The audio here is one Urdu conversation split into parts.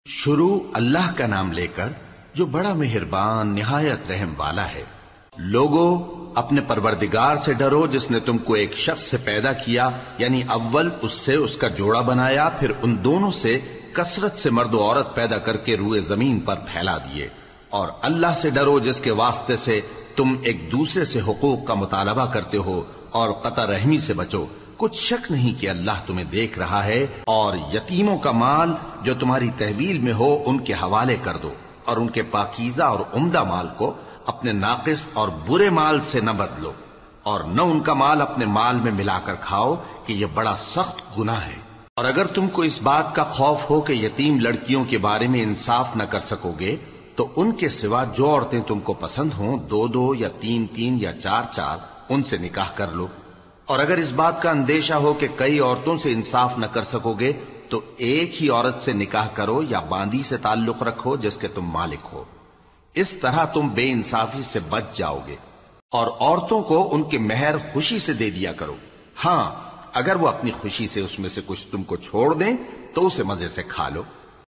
شروع اللہ کا نام لے کر جو بڑا مہربان نہایت رحم والا ہے۔ لوگو اپنے پروردگار سے ڈرو جس نے تم کو ایک شخص سے پیدا کیا، یعنی اول اس سے اس کا جوڑا بنایا، پھر ان دونوں سے کثرت سے مرد و عورت پیدا کر کے روئے زمین پر پھیلا دیے۔ اور اللہ سے ڈرو جس کے واسطے سے تم ایک دوسرے سے حقوق کا مطالبہ کرتے ہو، اور قطع رحمی سے بچو۔ کچھ شک نہیں کہ اللہ تمہیں دیکھ رہا ہے۔ اور یتیموں کا مال جو تمہاری تحویل میں ہو ان کے حوالے کر دو، اور ان کے پاکیزہ اور عمدہ مال کو اپنے ناقص اور برے مال سے نہ بدلو، اور نہ ان کا مال اپنے مال میں ملا کر کھاؤ کہ یہ بڑا سخت گناہ ہے۔ اور اگر تم کو اس بات کا خوف ہو کہ یتیم لڑکیوں کے بارے میں انصاف نہ کر سکو گے تو ان کے سوا جو عورتیں تم کو پسند ہوں، 2 یا 3 یا 4 ان سے نکاح کر لو۔ اور اگر اس بات کا اندیشہ ہو کہ کئی عورتوں سے انصاف نہ کر سکو گے تو ایک ہی عورت سے نکاح کرو یا باندی سے تعلق رکھو جس کے تم مالک ہو۔ اس طرح تم بے انصافی سے بچ جاؤ گے۔ اور عورتوں کو ان کے مہر خوشی سے دے دیا کرو۔ ہاں، اگر وہ اپنی خوشی سے اس میں سے کچھ تم کو چھوڑ دیں تو اسے مزے سے کھا لو۔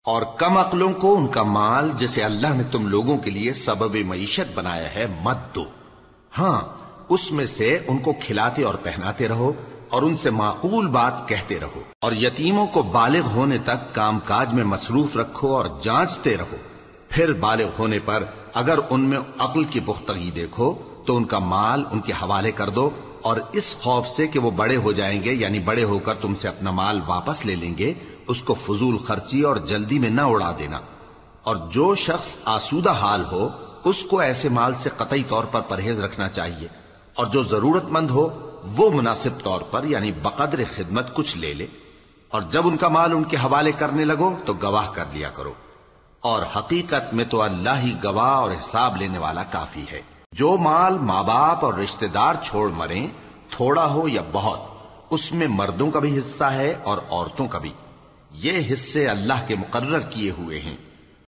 اور کم عقلوں کو ان کا مال جسے اللہ نے تم لوگوں کے لیے سبب معیشت بنایا ہے مت دو۔ ہاں، اس میں سے ان کو کھلاتے اور پہناتے رہو اور ان سے معقول بات کہتے رہو۔ اور یتیموں کو بالغ ہونے تک کام کاج میں مصروف رکھو اور جانچتے رہو۔ پھر بالغ ہونے پر اگر ان میں عقل کی پختگی دیکھو تو ان کا مال ان کے حوالے کر دو، اور اس خوف سے کہ وہ بڑے ہو جائیں گے، یعنی بڑے ہو کر تم سے اپنا مال واپس لے لیں گے، اس کو فضول خرچی اور جلدی میں نہ اڑا دینا۔ اور جو شخص آسودہ حال ہو اس کو ایسے مال سے قطعی طور پر پرہیز رکھنا چاہیے، اور جو ضرورت مند ہو وہ مناسب طور پر یعنی بقدر خدمت کچھ لے لے۔ اور جب ان کا مال ان کے حوالے کرنے لگو تو گواہ کر لیا کرو، اور حقیقت میں تو اللہ ہی گواہ اور حساب لینے والا کافی ہے۔ جو مال ماں باپ اور رشتہ دار چھوڑ مریں، تھوڑا ہو یا بہت، اس میں مردوں کا بھی حصہ ہے اور عورتوں کا بھی۔ یہ حصے اللہ کے مقرر کیے ہوئے ہیں۔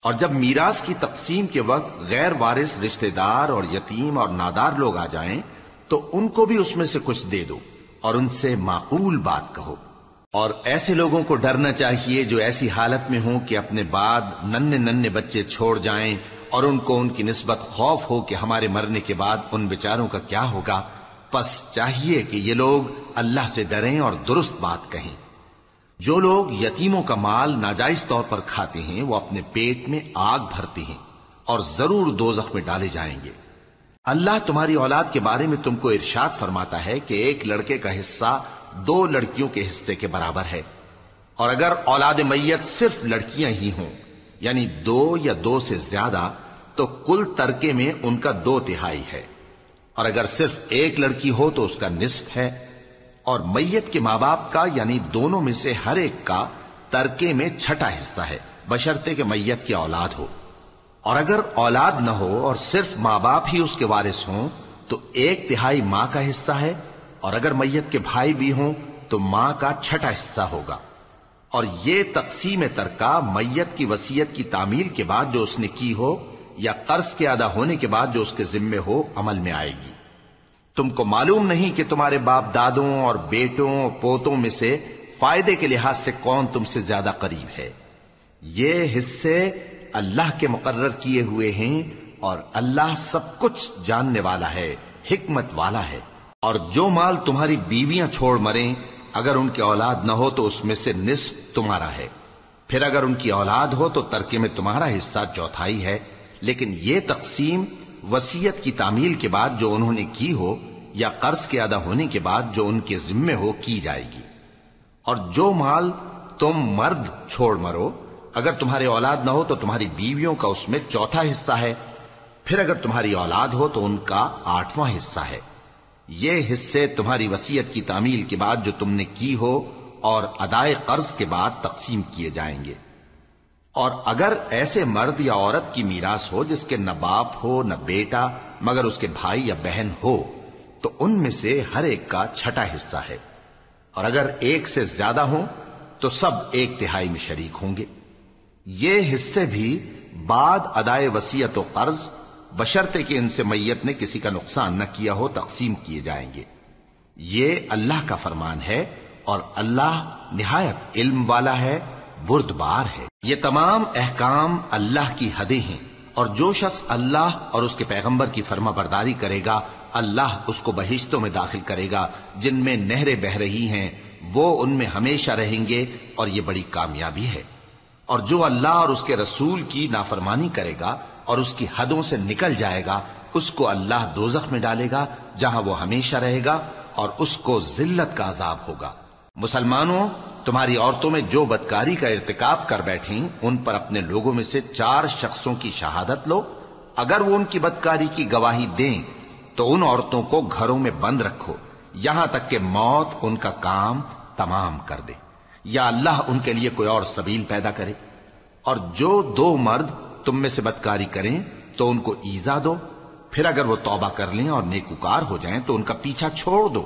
اور جب میراث کی تقسیم کے وقت غیر وارث رشتہ دار اور یتیم اور نادار لوگ آ جائیں تو ان کو بھی اس میں سے کچھ دے دو، اور ان سے معقول بات کہو۔ اور ایسے لوگوں کو ڈرنا چاہیے جو ایسی حالت میں ہوں کہ اپنے بعد ننھے بچے چھوڑ جائیں، اور ان کو ان کی نسبت خوف ہو کہ ہمارے مرنے کے بعد ان بیچاروں کا کیا ہوگا۔ پس چاہیے کہ یہ لوگ اللہ سے ڈریں اور درست بات کہیں۔ جو لوگ یتیموں کا مال ناجائز طور پر کھاتے ہیں وہ اپنے پیٹ میں آگ بھرتے ہیں اور ضرور دوزخ میں ڈالے جائیں گے۔ اللہ تمہاری اولاد کے بارے میں تم کو ارشاد فرماتا ہے کہ ایک لڑکے کا حصہ 2 لڑکیوں کے حصے کے برابر ہے، اور اگر اولاد میت صرف لڑکیاں ہی ہوں یعنی 2 یا 2 سے زیادہ تو کل ترکے میں ان کا 2/3 ہے، اور اگر صرف ایک لڑکی ہو تو اس کا نصف ہے۔ اور میت کے ماں باپ کا یعنی دونوں میں سے ہر ایک کا ترکے میں 6واں حصہ ہے، بشرطے کہ میت کی اولاد ہو۔ اور اگر اولاد نہ ہو اور صرف ماں باپ ہی اس کے وارث ہوں تو 1/3 ماں کا حصہ ہے، اور اگر میت کے بھائی بھی ہوں تو ماں کا 6واں حصہ ہوگا۔ اور یہ تقسیم ترکہ میت کی وصیت کی تعمیل کے بعد جو اس نے کی ہو یا قرض کے ادا ہونے کے بعد جو اس کے ذمے ہو عمل میں آئے گی۔ تم کو معلوم نہیں کہ تمہارے باپ دادوں اور بیٹوں اور پوتوں میں سے فائدے کے لحاظ سے کون تم سے زیادہ قریب ہے۔ یہ حصے اللہ کے مقرر کیے ہوئے ہیں، اور اللہ سب کچھ جاننے والا ہے، حکمت والا ہے۔ اور جو مال تمہاری بیویاں چھوڑ مریں اگر ان کی اولاد نہ ہو تو اس میں سے نصف تمہارا ہے، پھر اگر ان کی اولاد ہو تو ترکے میں تمہارا حصہ 1/4 ہے۔ لیکن یہ تقسیم وصیت کی تعمیل کے بعد جو انہوں نے کی ہو یا قرض کے ادا ہونے کے بعد جو ان کے ذمے ہو کی جائے گی۔ اور جو مال تم مرد چھوڑ مرو اگر تمہاری اولاد نہ ہو تو تمہاری بیویوں کا اس میں 1/4 حصہ ہے، پھر اگر تمہاری اولاد ہو تو ان کا 8واں حصہ ہے۔ یہ حصے تمہاری وصیت کی تعمیل کے بعد جو تم نے کی ہو اور ادائے قرض کے بعد تقسیم کیے جائیں گے۔ اور اگر ایسے مرد یا عورت کی میراث ہو جس کے نہ باپ ہو نہ بیٹا مگر اس کے بھائی یا بہن ہو تو ان میں سے ہر ایک کا 6واں حصہ ہے، اور اگر ایک سے زیادہ ہوں تو سب 1/3 میں شریک ہوں گے۔ یہ حصے بھی بعد ادائے وصیت و قرض بشرطے کہ ان سے میت نے کسی کا نقصان نہ کیا ہو تقسیم کیے جائیں گے۔ یہ اللہ کا فرمان ہے، اور اللہ نہایت علم والا ہے، بردبار ہے۔ یہ تمام احکام اللہ کی حدیں ہیں، اور جو شخص اللہ اور اس کے پیغمبر کی فرما برداری کرے گا اللہ اس کو بہشتوں میں داخل کرے گا جن میں نہریں بہ رہی ہیں، وہ ان میں ہمیشہ رہیں گے، اور یہ بڑی کامیابی ہے۔ اور جو اللہ اور اس کے رسول کی نافرمانی کرے گا اور اس کی حدوں سے نکل جائے گا اس کو اللہ دوزخ میں ڈالے گا جہاں وہ ہمیشہ رہے گا، اور اس کو ذلت کا عذاب ہوگا۔ مسلمانوں، تمہاری عورتوں میں جو بدکاری کا ارتکاب کر بیٹھیں ان پر اپنے لوگوں میں سے 4 شخصوں کی شہادت لو۔ اگر وہ ان کی بدکاری کی گواہی دیں تو ان عورتوں کو گھروں میں بند رکھو یہاں تک کہ موت ان کا کام تمام کر دے، یا اللہ ان کے لیے کوئی اور سبیل پیدا کرے۔ اور جو 2 مرد تم میں سے بدکاری کریں تو ان کو ایذا دو، پھر اگر وہ توبہ کر لیں اور نیکوکار ہو جائیں تو ان کا پیچھا چھوڑ دو۔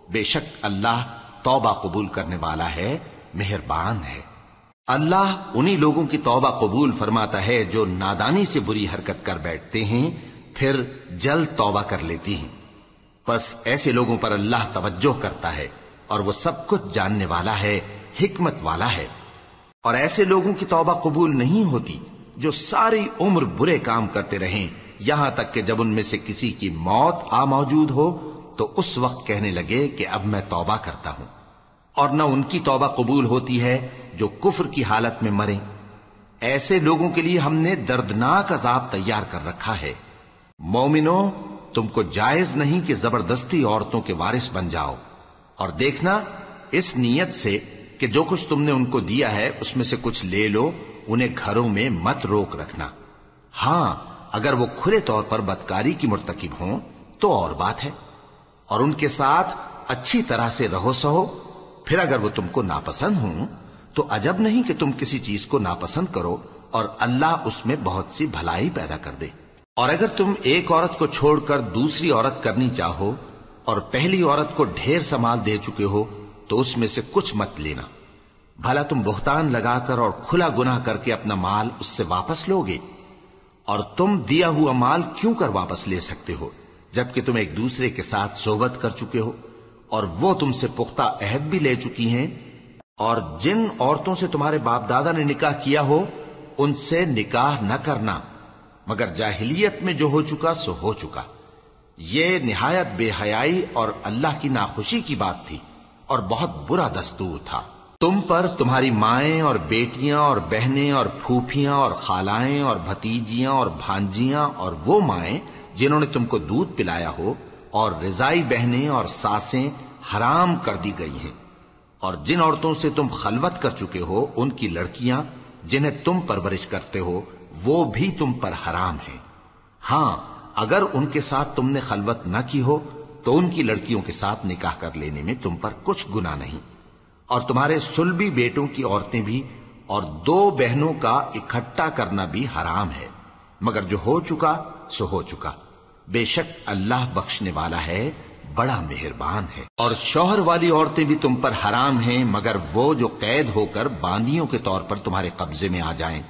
بے شک اللہ توبہ قبول کرنے والا ہے، مہربان ہے۔ اللہ انہی لوگوں کی توبہ قبول فرماتا ہے جو نادانی سے بری حرکت کر بیٹھتے ہیں پھر جلد توبہ کر لیتی ہیں، پس ایسے لوگوں پر اللہ توجہ کرتا ہے اور وہ سب کچھ جاننے والا ہے، حکمت والا ہے۔ اور ایسے لوگوں کی توبہ قبول نہیں ہوتی جو ساری عمر برے کام کرتے رہیں یہاں تک کہ جب ان میں سے کسی کی موت آ موجود ہو تو اس وقت کہنے لگے کہ اب میں توبہ کرتا ہوں۔ اور نہ ان کی توبہ قبول ہوتی ہے جو کفر کی حالت میں مریں۔ ایسے لوگوں کے لیے ہم نے دردناک عذاب تیار کر رکھا ہے۔ مومنوں، تم کو جائز نہیں کہ زبردستی عورتوں کے وارث بن جاؤ، اور دیکھنا اس نیت سے کہ جو کچھ تم نے ان کو دیا ہے اس میں سے کچھ لے لو، انہیں گھروں میں مت روک رکھنا۔ ہاں، اگر وہ کھلے طور پر بدکاری کی مرتکب ہوں تو اور بات ہے، اور ان کے ساتھ اچھی طرح سے رہو سہو۔ پھر اگر وہ تم کو ناپسند ہوں تو عجب نہیں کہ تم کسی چیز کو ناپسند کرو اور اللہ اس میں بہت سی بھلائی پیدا کر دے۔ اور اگر تم ایک عورت کو چھوڑ کر دوسری عورت کرنی چاہو اور پہلی عورت کو ڈھیر سا مال دے چکے ہو تو اس میں سے کچھ مت لینا، بھلا تم بہتان لگا کر اور کھلا گناہ کر کے اپنا مال اس سے واپس لوگے؟ اور تم دیا ہوا مال کیوں کر واپس لے سکتے ہو جبکہ تم ایک دوسرے کے ساتھ صحبت کر چکے ہو اور وہ تم سے پختہ عہد بھی لے چکی ہیں؟ اور جن عورتوں سے تمہارے باپ دادا نے نکاح کیا ہو ان سے نکاح نہ کرنا مگر جاہلیت میں جو ہو چکا سو ہو چکا۔ یہ نہایت بے حیائی اور اللہ کی ناخوشی کی بات تھی اور بہت برا دستور تھا۔ تم پر تمہاری مائیں اور بیٹیاں اور بہنیں اور پھوپھیاں اور خالائیں اور بھتیجیاں اور بھانجیاں اور وہ مائیں جنہوں نے تم کو دودھ پلایا ہو اور رضائی بہنیں اور ساسیں حرام کر دی گئی ہیں، اور جن عورتوں سے تم خلوت کر چکے ہو ان کی لڑکیاں جنہیں تم پرورش کرتے ہو وہ بھی تم پر حرام ہیں۔ ہاں، اگر ان کے ساتھ تم نے خلوت نہ کی ہو تو ان کی لڑکیوں کے ساتھ نکاح کر لینے میں تم پر کچھ گناہ نہیں۔ اور تمہارے صلبی بیٹوں کی عورتیں بھی اور 2 بہنوں کا اکٹھا کرنا بھی حرام ہے، مگر جو ہو چکا سو ہو چکا۔ بے شک اللہ بخشنے والا ہے، بڑا مہربان ہے۔ اور شوہر والی عورتیں بھی تم پر حرام ہیں مگر وہ جو قید ہو کر باندیوں کے طور پر تمہارے قبضے میں آ جائیں۔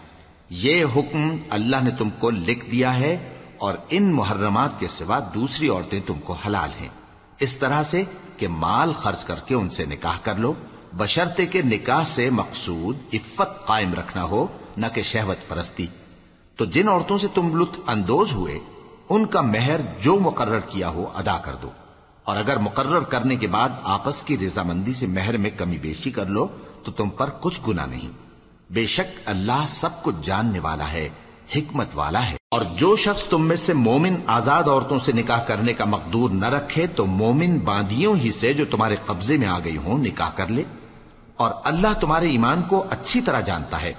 یہ حکم اللہ نے تم کو لکھ دیا ہے، اور ان محرمات کے سوا دوسری عورتیں تم کو حلال ہیں، اس طرح سے کہ مال خرچ کر کے ان سے نکاح کر لو، بشرطے کہ نکاح سے مقصود عفت قائم رکھنا ہو نہ کہ شہوت پرستی۔ تو جن عورتوں سے تم لطف اندوز ہوئے ان کا مہر جو مقرر کیا ہو ادا کر دو، اور اگر مقرر کرنے کے بعد آپس کی رضامندی سے مہر میں کمی بیشی کر لو تو تم پر کچھ گناہ نہیں۔ بے شک اللہ سب کچھ جاننے والا ہے، حکمت والا ہے۔ اور جو شخص تم میں سے مومن آزاد عورتوں سے نکاح کرنے کا مقدور نہ رکھے تو مومن باندیوں ہی سے جو تمہارے قبضے میں آ گئی ہوں نکاح کر لے، اور اللہ تمہارے ایمان کو اچھی طرح جانتا ہے۔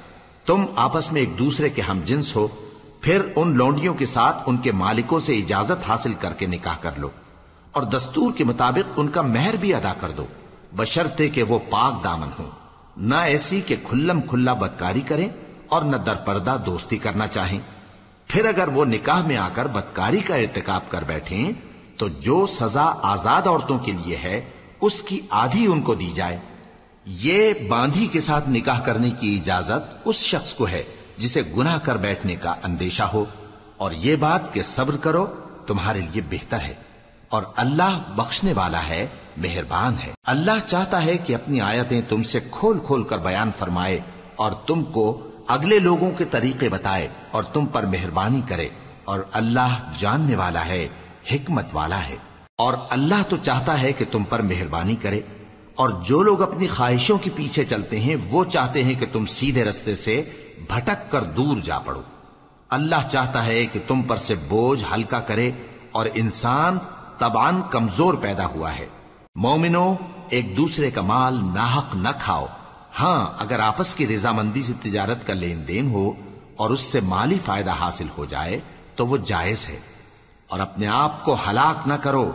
تم آپس میں ایک دوسرے کے ہم جنس ہو، پھر ان لونڈیوں کے ساتھ ان کے مالکوں سے اجازت حاصل کر کے نکاح کر لو، اور دستور کے مطابق ان کا مہر بھی ادا کر دو، بشرطے کہ وہ پاک دامن ہوں، نہ ایسی کہ کھلم کھلا بدکاری کریں اور نہ درپردہ دوستی کرنا چاہیں۔ پھر اگر وہ نکاح میں آ کر بدکاری کا ارتکاب کر بیٹھیں تو جو سزا آزاد عورتوں کے لیے ہے اس کی آدھی ان کو دی جائے۔ یہ باندھی کے ساتھ نکاح کرنے کی اجازت اس شخص کو ہے جسے گناہ کر بیٹھنے کا اندیشہ ہو، اور یہ بات کہ صبر کرو تمہارے لیے بہتر ہے، اور اللہ بخشنے والا ہے، مہربان ہے۔ اللہ چاہتا ہے کہ اپنی آیتیں تم سے کھول کھول کر بیان فرمائے اور تم کو اگلے لوگوں کے طریقے بتائے اور تم پر مہربانی کرے، اور اللہ جاننے والا ہے، حکمت والا ہے۔ اور اللہ تو چاہتا ہے کہ تم پر مہربانی کرے، اور جو لوگ اپنی خواہشوں کے پیچھے چلتے ہیں وہ چاہتے ہیں کہ تم سیدھے رستے سے بھٹک کر دور جا پڑو۔ اللہ چاہتا ہے کہ تم پر سے بوجھ ہلکا کرے، اور انسان طبعاً کمزور پیدا ہوا ہے۔ مومنو، ایک دوسرے کا مال ناحق نہ کھاؤ۔ ہاں، اگر آپس کی رضامندی سے تجارت کا لین دین ہو اور اس سے مالی فائدہ حاصل ہو جائے تو وہ جائز ہے، اور اپنے آپ کو ہلاک نہ کرو،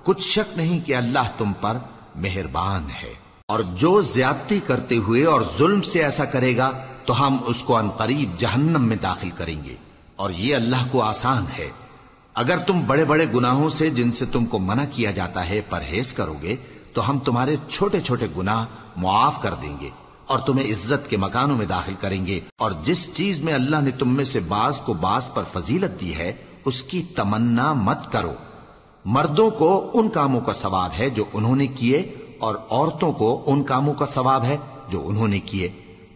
کچھ شک نہیں کہ اللہ تم پر مہربان ہے۔ اور جو زیادتی کرتے ہوئے اور ظلم سے ایسا کرے گا تو ہم اس کو عنقریب جہنم میں داخل کریں گے، اور یہ اللہ کو آسان ہے۔ اگر تم بڑے بڑے گناہوں سے جن سے تم کو منع کیا جاتا ہے پرہیز کرو گے تو ہم تمہارے چھوٹے چھوٹے گناہ معاف کر دیں گے اور تمہیں عزت کے مکانوں میں داخل کریں گے۔ اور جس چیز میں اللہ نے تم میں سے بعض کو بعض پر فضیلت دی ہے اس کی تمنا مت کرو۔ مردوں کو ان کاموں کا ثواب ہے جو انہوں نے کیے، اور عورتوں کو ان کاموں کا ثواب ہے جو انہوں نے کیے،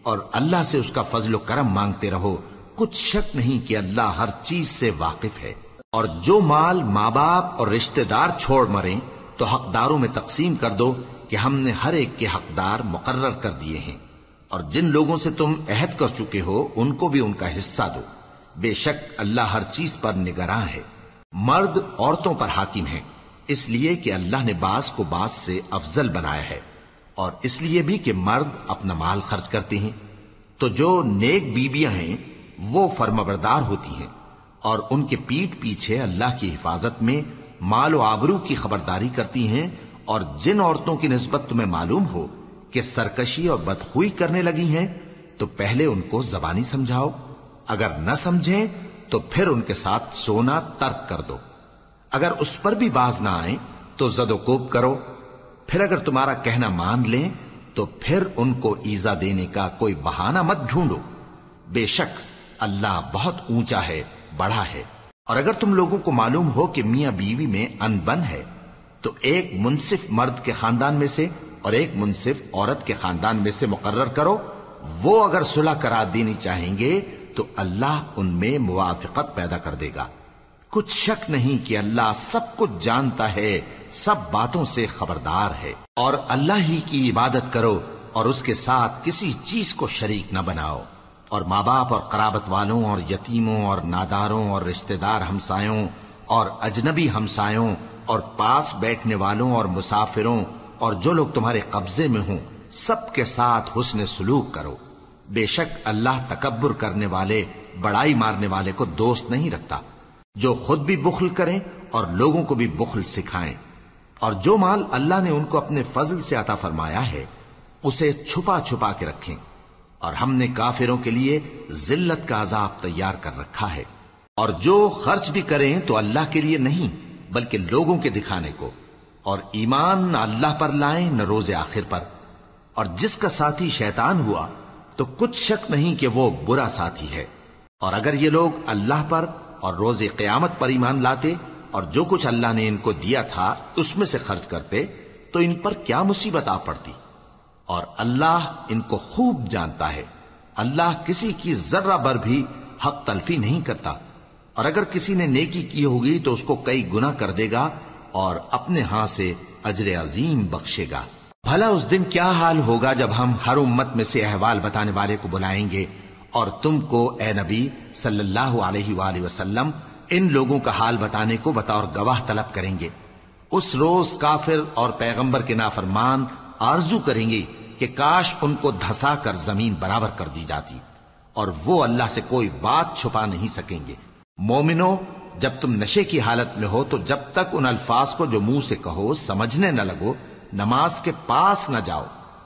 اور اللہ سے اس کا فضل و کرم مانگتے رہو، کچھ شک نہیں کہ اللہ ہر چیز سے واقف ہے۔ اور جو مال ماں باپ اور رشتہ دار چھوڑ مریں تو حقداروں میں تقسیم کر دو کہ ہم نے ہر ایک کے حقدار مقرر کر دیے ہیں، اور جن لوگوں سے تم عہد کر چکے ہو ان کو بھی ان کا حصہ دو، بے شک اللہ ہر چیز پر نگراں ہے۔ مرد عورتوں پر حاکم ہیں، اس لیے کہ اللہ نے بعض کو بعض سے افضل بنایا ہے، اور اس لیے بھی کہ مرد اپنا مال خرچ کرتے ہیں، تو جو نیک بیویاں ہیں وہ فرمانبردار ہوتی ہیں، اور ان کے پیٹھ پیچھے اللہ کی حفاظت میں مال و آبرو کی خبرداری کرتی ہیں۔ اور جن عورتوں کی نسبت تمہیں معلوم ہو کہ سرکشی اور بدخوئی کرنے لگی ہیں تو پہلے ان کو زبانی سمجھاؤ، اگر نہ سمجھیں تو پھر ان کے ساتھ سونا ترک کر دو۔ اگر اس پر بھی باز نہ آئیں تو زد و کوب کرو، پھر اگر تمہارا کہنا مان لیں تو پھر ان کو ایذا دینے کا کوئی بہانہ مت ڈھونڈو، بے شک اللہ بہت اونچا ہے، بڑا ہے۔ اور اگر تم لوگوں کو معلوم ہو کہ میاں بیوی میں ان بن ہے تو ایک منصف مرد کے خاندان میں سے اور ایک منصف عورت کے خاندان میں سے مقرر کرو، وہ اگر صلح کرا دینی چاہیں گے تو اللہ ان میں موافقت پیدا کر دے گا۔ کچھ شک نہیں کہ اللہ سب کچھ جانتا ہے، سب باتوں سے خبردار ہے۔ اور اللہ ہی کی عبادت کرو اور اس کے ساتھ کسی چیز کو شریک نہ بناؤ، اور ماں باپ اور قرابت والوں اور یتیموں اور ناداروں اور رشتہ دار ہمسایوں اور اجنبی ہمسایوں اور پاس بیٹھنے والوں اور مسافروں اور جو لوگ تمہارے قبضے میں ہوں سب کے ساتھ حسن سلوک کرو، بے شک اللہ تکبر کرنے والے، بڑائی مارنے والے کو دوست نہیں رکھتا۔ جو خود بھی بخل کریں اور لوگوں کو بھی بخل سکھائیں، اور جو مال اللہ نے ان کو اپنے فضل سے عطا فرمایا ہے اسے چھپا چھپا کے رکھیں، اور ہم نے کافروں کے لیے ذلت کا عذاب تیار کر رکھا ہے۔ اور جو خرچ بھی کریں تو اللہ کے لیے نہیں بلکہ لوگوں کے دکھانے کو، اور ایمان نہ اللہ پر لائیں نہ روز آخر پر۔ اور جس کا ساتھی شیطان ہوا تو کچھ شک نہیں کہ وہ برا ساتھی ہے۔ اور اگر یہ لوگ اللہ پر اور روز قیامت پر ایمان لاتے اور جو کچھ اللہ نے ان کو دیا تھا اس میں سے خرچ کرتے تو ان پر کیا مصیبت آ پڑتی، اور اللہ ان کو خوب جانتا ہے۔ اللہ کسی کی ذرہ بر بھی حق تلفی نہیں کرتا، اور اگر کسی نے نیکی کی ہوگی تو اس کو کئی گنا کر دے گا اور اپنے ہاں سے اجر عظیم بخشے گا۔ بھلا اس دن کیا حال ہوگا جب ہم ہر امت میں سے احوال بتانے والے کو بلائیں گے اور تم کو اے نبی صلی اللہ علیہ وآلہ وسلم ان لوگوں کا حال بتانے کو بطور گواہ طلب کریں گے۔ اس روز کافر اور پیغمبر کے نافرمان آرزو کریں گے کہ کاش ان کو دھسا کر زمین برابر کر دی جاتی، اور وہ اللہ سے کوئی بات چھپا نہیں سکیں گے۔ مومنو، جب تم نشے کی حالت میں ہو تو جب تک ان الفاظ کو جو منہ سے کہو سمجھنے نہ لگو نماز کے پاس نہ جاؤ،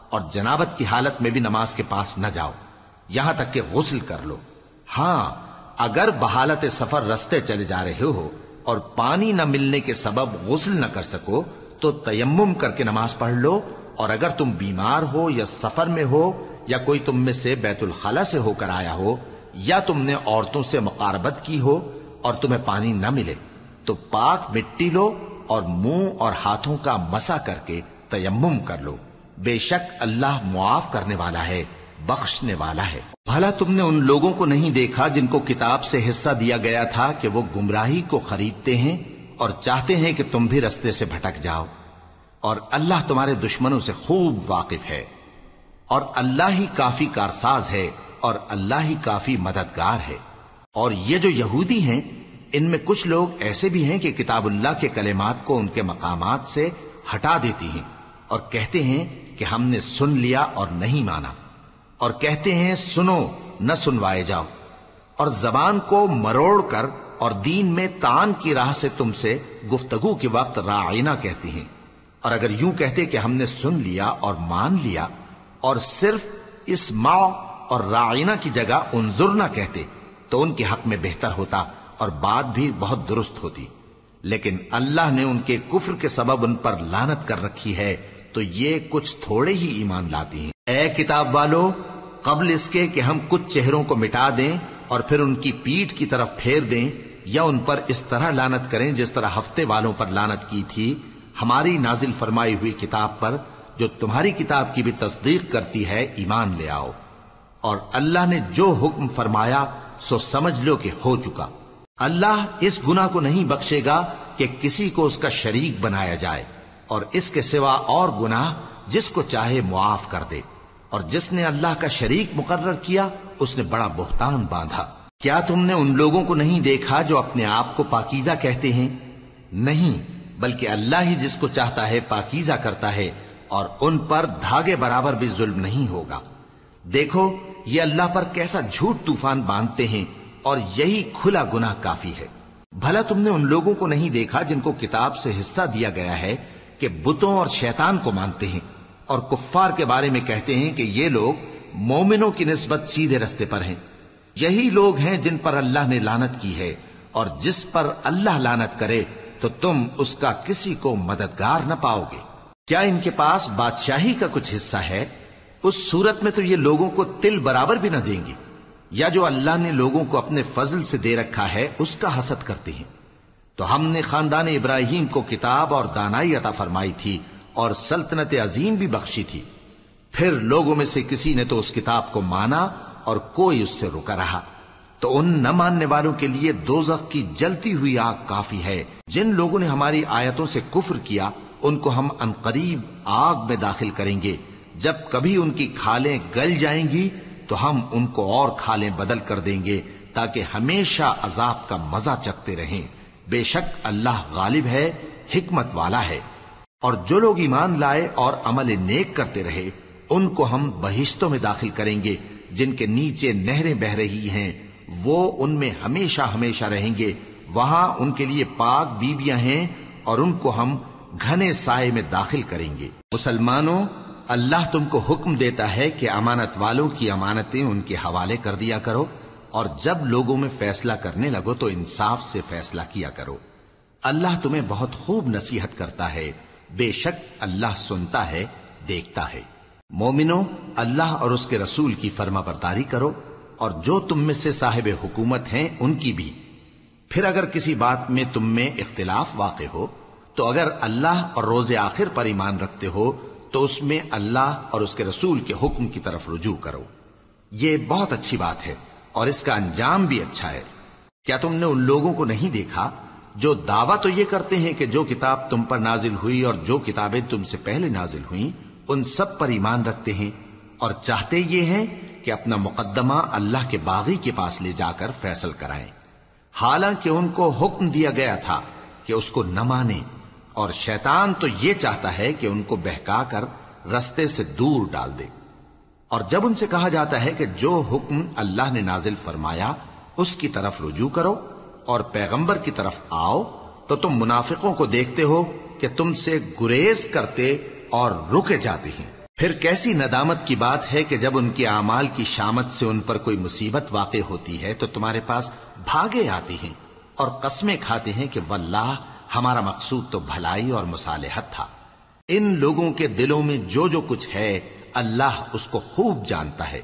اور جنابت کی حالت میں بھی نماز کے پاس نہ جاؤ یہاں تک کہ غسل کر لو۔ ہاں، اگر بحالت سفر رستے چلے جا رہے ہو اور پانی نہ ملنے کے سبب غسل نہ کر سکو تو تیمم کر کے نماز پڑھ لو، اور اگر تم بیمار ہو یا سفر میں ہو یا کوئی تم میں سے بیت الخلا سے ہو کر آیا ہو یا تم نے عورتوں سے مقاربت کی ہو اور تمہیں پانی نہ ملے تو پاک مٹی لو اور منہ اور ہاتھوں کا مسح کر کے تیمم کر لو، بے شک اللہ معاف کرنے والا ہے، بخشنے والا ہے۔ بھلا تم نے ان لوگوں کو نہیں دیکھا جن کو کتاب سے حصہ دیا گیا تھا کہ وہ گمراہی کو خریدتے ہیں اور چاہتے ہیں کہ تم بھی رستے سے بھٹک جاؤ، اور اللہ تمہارے دشمنوں سے خوب واقف ہے، اور اللہ ہی کافی کارساز ہے، اور اللہ ہی کافی مددگار ہے۔ اور یہ جو یہودی ہیں، ان میں کچھ لوگ ایسے بھی ہیں کہ کتاب اللہ کے کلمات کو ان کے مقامات سے ہٹا دیتی ہیں اور کہتے ہیں کہ ہم نے سن لیا اور نہیں مانا، اور کہتے ہیں سنو نہ سنوائے جاؤ، اور زبان کو مروڑ کر اور دین میں طعن کی راہ سے تم سے گفتگو کے وقت راعینہ کہتی ہیں۔ اور اگر یوں کہتے کہ ہم نے سن لیا اور مان لیا، اور صرف اسمع اور راعینہ کی جگہ انظر نہ کہتے، تو ان کے حق میں بہتر ہوتا اور بات بھی بہت درست ہوتی۔ لیکن اللہ نے ان کے کفر کے سبب ان پر لعنت کر رکھی ہے، تو یہ کچھ تھوڑے ہی ایمان لاتی ہیں۔ اے کتاب والو، قبل اس کے کہ ہم کچھ چہروں کو مٹا دیں اور پھر ان کی پیٹھ کی طرف پھیر دیں یا ان پر اس طرح لعنت کریں جس طرح ہفتے والوں پر لعنت کی تھی، ہماری نازل فرمائی ہوئی کتاب پر جو تمہاری کتاب کی بھی تصدیق کرتی ہے ایمان لے آؤ۔ اور اللہ نے جو حکم فرمایا سو سمجھ لو کہ ہو چکا۔ اللہ اس گناہ کو نہیں بخشے گا کہ کسی کو اس کا شریک بنایا جائے، اور اس کے سوا اور گناہ جس کو چاہے معاف کر دے، اور جس نے اللہ کا شریک مقرر کیا اس نے بڑا بہتان باندھا۔ کیا تم نے ان لوگوں کو نہیں دیکھا جو اپنے آپ کو پاکیزہ کہتے ہیں؟ نہیں، بلکہ اللہ ہی جس کو چاہتا ہے پاکیزہ کرتا ہے، اور ان پر دھاگے برابر بھی ظلم نہیں ہوگا۔ دیکھو یہ اللہ پر کیسا جھوٹ طوفان باندھتے ہیں، اور یہی کھلا گناہ کافی ہے۔ بھلا تم نے ان لوگوں کو نہیں دیکھا جن کو کتاب سے حصہ دیا گیا ہے کہ بتوں اور شیطان کو مانتے ہیں، اور کفار کے بارے میں کہتے ہیں کہ یہ لوگ مومنوں کی نسبت سیدھے رستے پر ہیں۔ یہی لوگ ہیں جن پر اللہ نے لعنت کی ہے، اور جس پر اللہ لعنت کرے تو تم اس کا کسی کو مددگار نہ پاؤ گے۔ کیا ان کے پاس بادشاہی کا کچھ حصہ ہے؟ اس صورت میں تو یہ لوگوں کو تل برابر بھی نہ دیں گے، یا جو اللہ نے لوگوں کو اپنے فضل سے دے رکھا ہے اس کا حسد کرتے ہیں۔ تو ہم نے خاندان ابراہیم کو کتاب اور دانائی عطا فرمائی تھی اور سلطنت عظیم بھی بخشی تھی۔ پھر لوگوں میں سے کسی نے تو اس کتاب کو مانا اور کوئی اس سے رکا رہا، تو ان نہ ماننے والوں کے لیے دوزخ کی جلتی ہوئی آگ کافی ہے۔ جن لوگوں نے ہماری آیتوں سے کفر کیا ان کو ہم عنقریب آگ میں داخل کریں گے۔ جب کبھی ان کی کھالیں گل جائیں گی تو ہم ان کو اور کھالیں بدل کر دیں گے تاکہ ہمیشہ عذاب کا مزہ چکھتے رہیں۔ بے شک اللہ غالب ہے، حکمت والا ہے۔ اور جو لوگ ایمان لائے اور عمل نیک کرتے رہے ان کو ہم بہشتوں میں داخل کریں گے جن کے نیچے نہریں بہ رہی ہیں، وہ ان میں ہمیشہ ہمیشہ رہیں گے۔ وہاں ان کے لیے پاک بیویاں ہیں اور ان کو ہم گھنے سائے میں داخل کریں گے۔ مسلمانوں، اللہ تم کو حکم دیتا ہے کہ امانت والوں کی امانتیں ان کے حوالے کر دیا کرو، اور جب لوگوں میں فیصلہ کرنے لگو تو انصاف سے فیصلہ کیا کرو۔ اللہ تمہیں بہت خوب نصیحت کرتا ہے، بے شک اللہ سنتا ہے، دیکھتا ہے۔ مومنوں، اللہ اور اس کے رسول کی فرما برداری کرو، اور جو تم میں سے صاحب حکومت ہیں ان کی بھی۔ پھر اگر کسی بات میں تم میں اختلاف واقع ہو تو اگر اللہ اور روز آخر پر ایمان رکھتے ہو تو اس میں اللہ اور اس کے رسول کے حکم کی طرف رجوع کرو۔ یہ بہت اچھی بات ہے اور اس کا انجام بھی اچھا ہے۔ کیا تم نے ان لوگوں کو نہیں دیکھا جو دعویٰ تو یہ کرتے ہیں کہ جو کتاب تم پر نازل ہوئی اور جو کتابیں تم سے پہلے نازل ہوئیں ان سب پر ایمان رکھتے ہیں، اور چاہتے یہ ہیں کہ اپنا مقدمہ اللہ کے باغی کے پاس لے جا کر فیصل کرائیں، حالانکہ ان کو حکم دیا گیا تھا کہ اس کو نہ مانیں، اور شیطان تو یہ چاہتا ہے کہ ان کو بہکا کر رستے سے دور ڈال دے۔ اور جب ان سے کہا جاتا ہے کہ جو حکم اللہ نے نازل فرمایا اس کی طرف رجوع کرو اور پیغمبر کی طرف آؤ، تو تم منافقوں کو دیکھتے ہو کہ تم سے گریز کرتے اور رکے جاتے ہیں۔ پھر کیسی ندامت کی بات ہے کہ جب ان کے اعمال کی شامت سے ان پر کوئی مصیبت واقع ہوتی ہے تو تمہارے پاس بھاگے آتے ہیں اور قسمیں کھاتے ہیں کہ واللہ ہمارا مقصود تو بھلائی اور مصالحت تھا۔ ان لوگوں کے دلوں میں جو جو کچھ ہے اللہ اس کو خوب جانتا ہے۔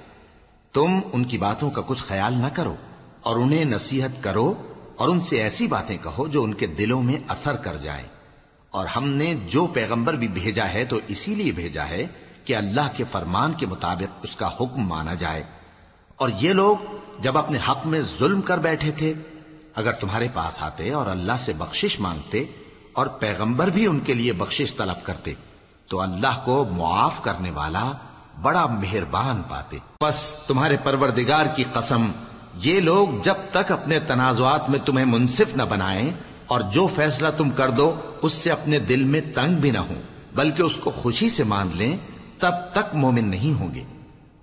تم ان کی باتوں کا کچھ خیال نہ کرو اور انہیں نصیحت کرو اور ان سے ایسی باتیں کہو جو ان کے دلوں میں اثر کر جائیں۔ اور ہم نے جو پیغمبر بھی بھیجا ہے تو اسی لیے بھیجا ہے کہ اللہ کے فرمان کے مطابق اس کا حکم مانا جائے۔ اور یہ لوگ جب اپنے حق میں ظلم کر بیٹھے تھے، اگر تمہارے پاس آتے اور اللہ سے بخشش مانگتے اور پیغمبر بھی ان کے لیے بخشش طلب کرتے تو اللہ کو معاف کرنے والا بڑا مہربان پاتے۔ بس تمہارے پروردگار کی قسم، یہ لوگ جب تک اپنے تنازعات میں تمہیں منصف نہ بنائیں اور جو فیصلہ تم کر دو اس سے اپنے دل میں تنگ بھی نہ ہوں بلکہ اس کو خوشی سے مان لیں، تب تک مومن نہیں ہوں گے۔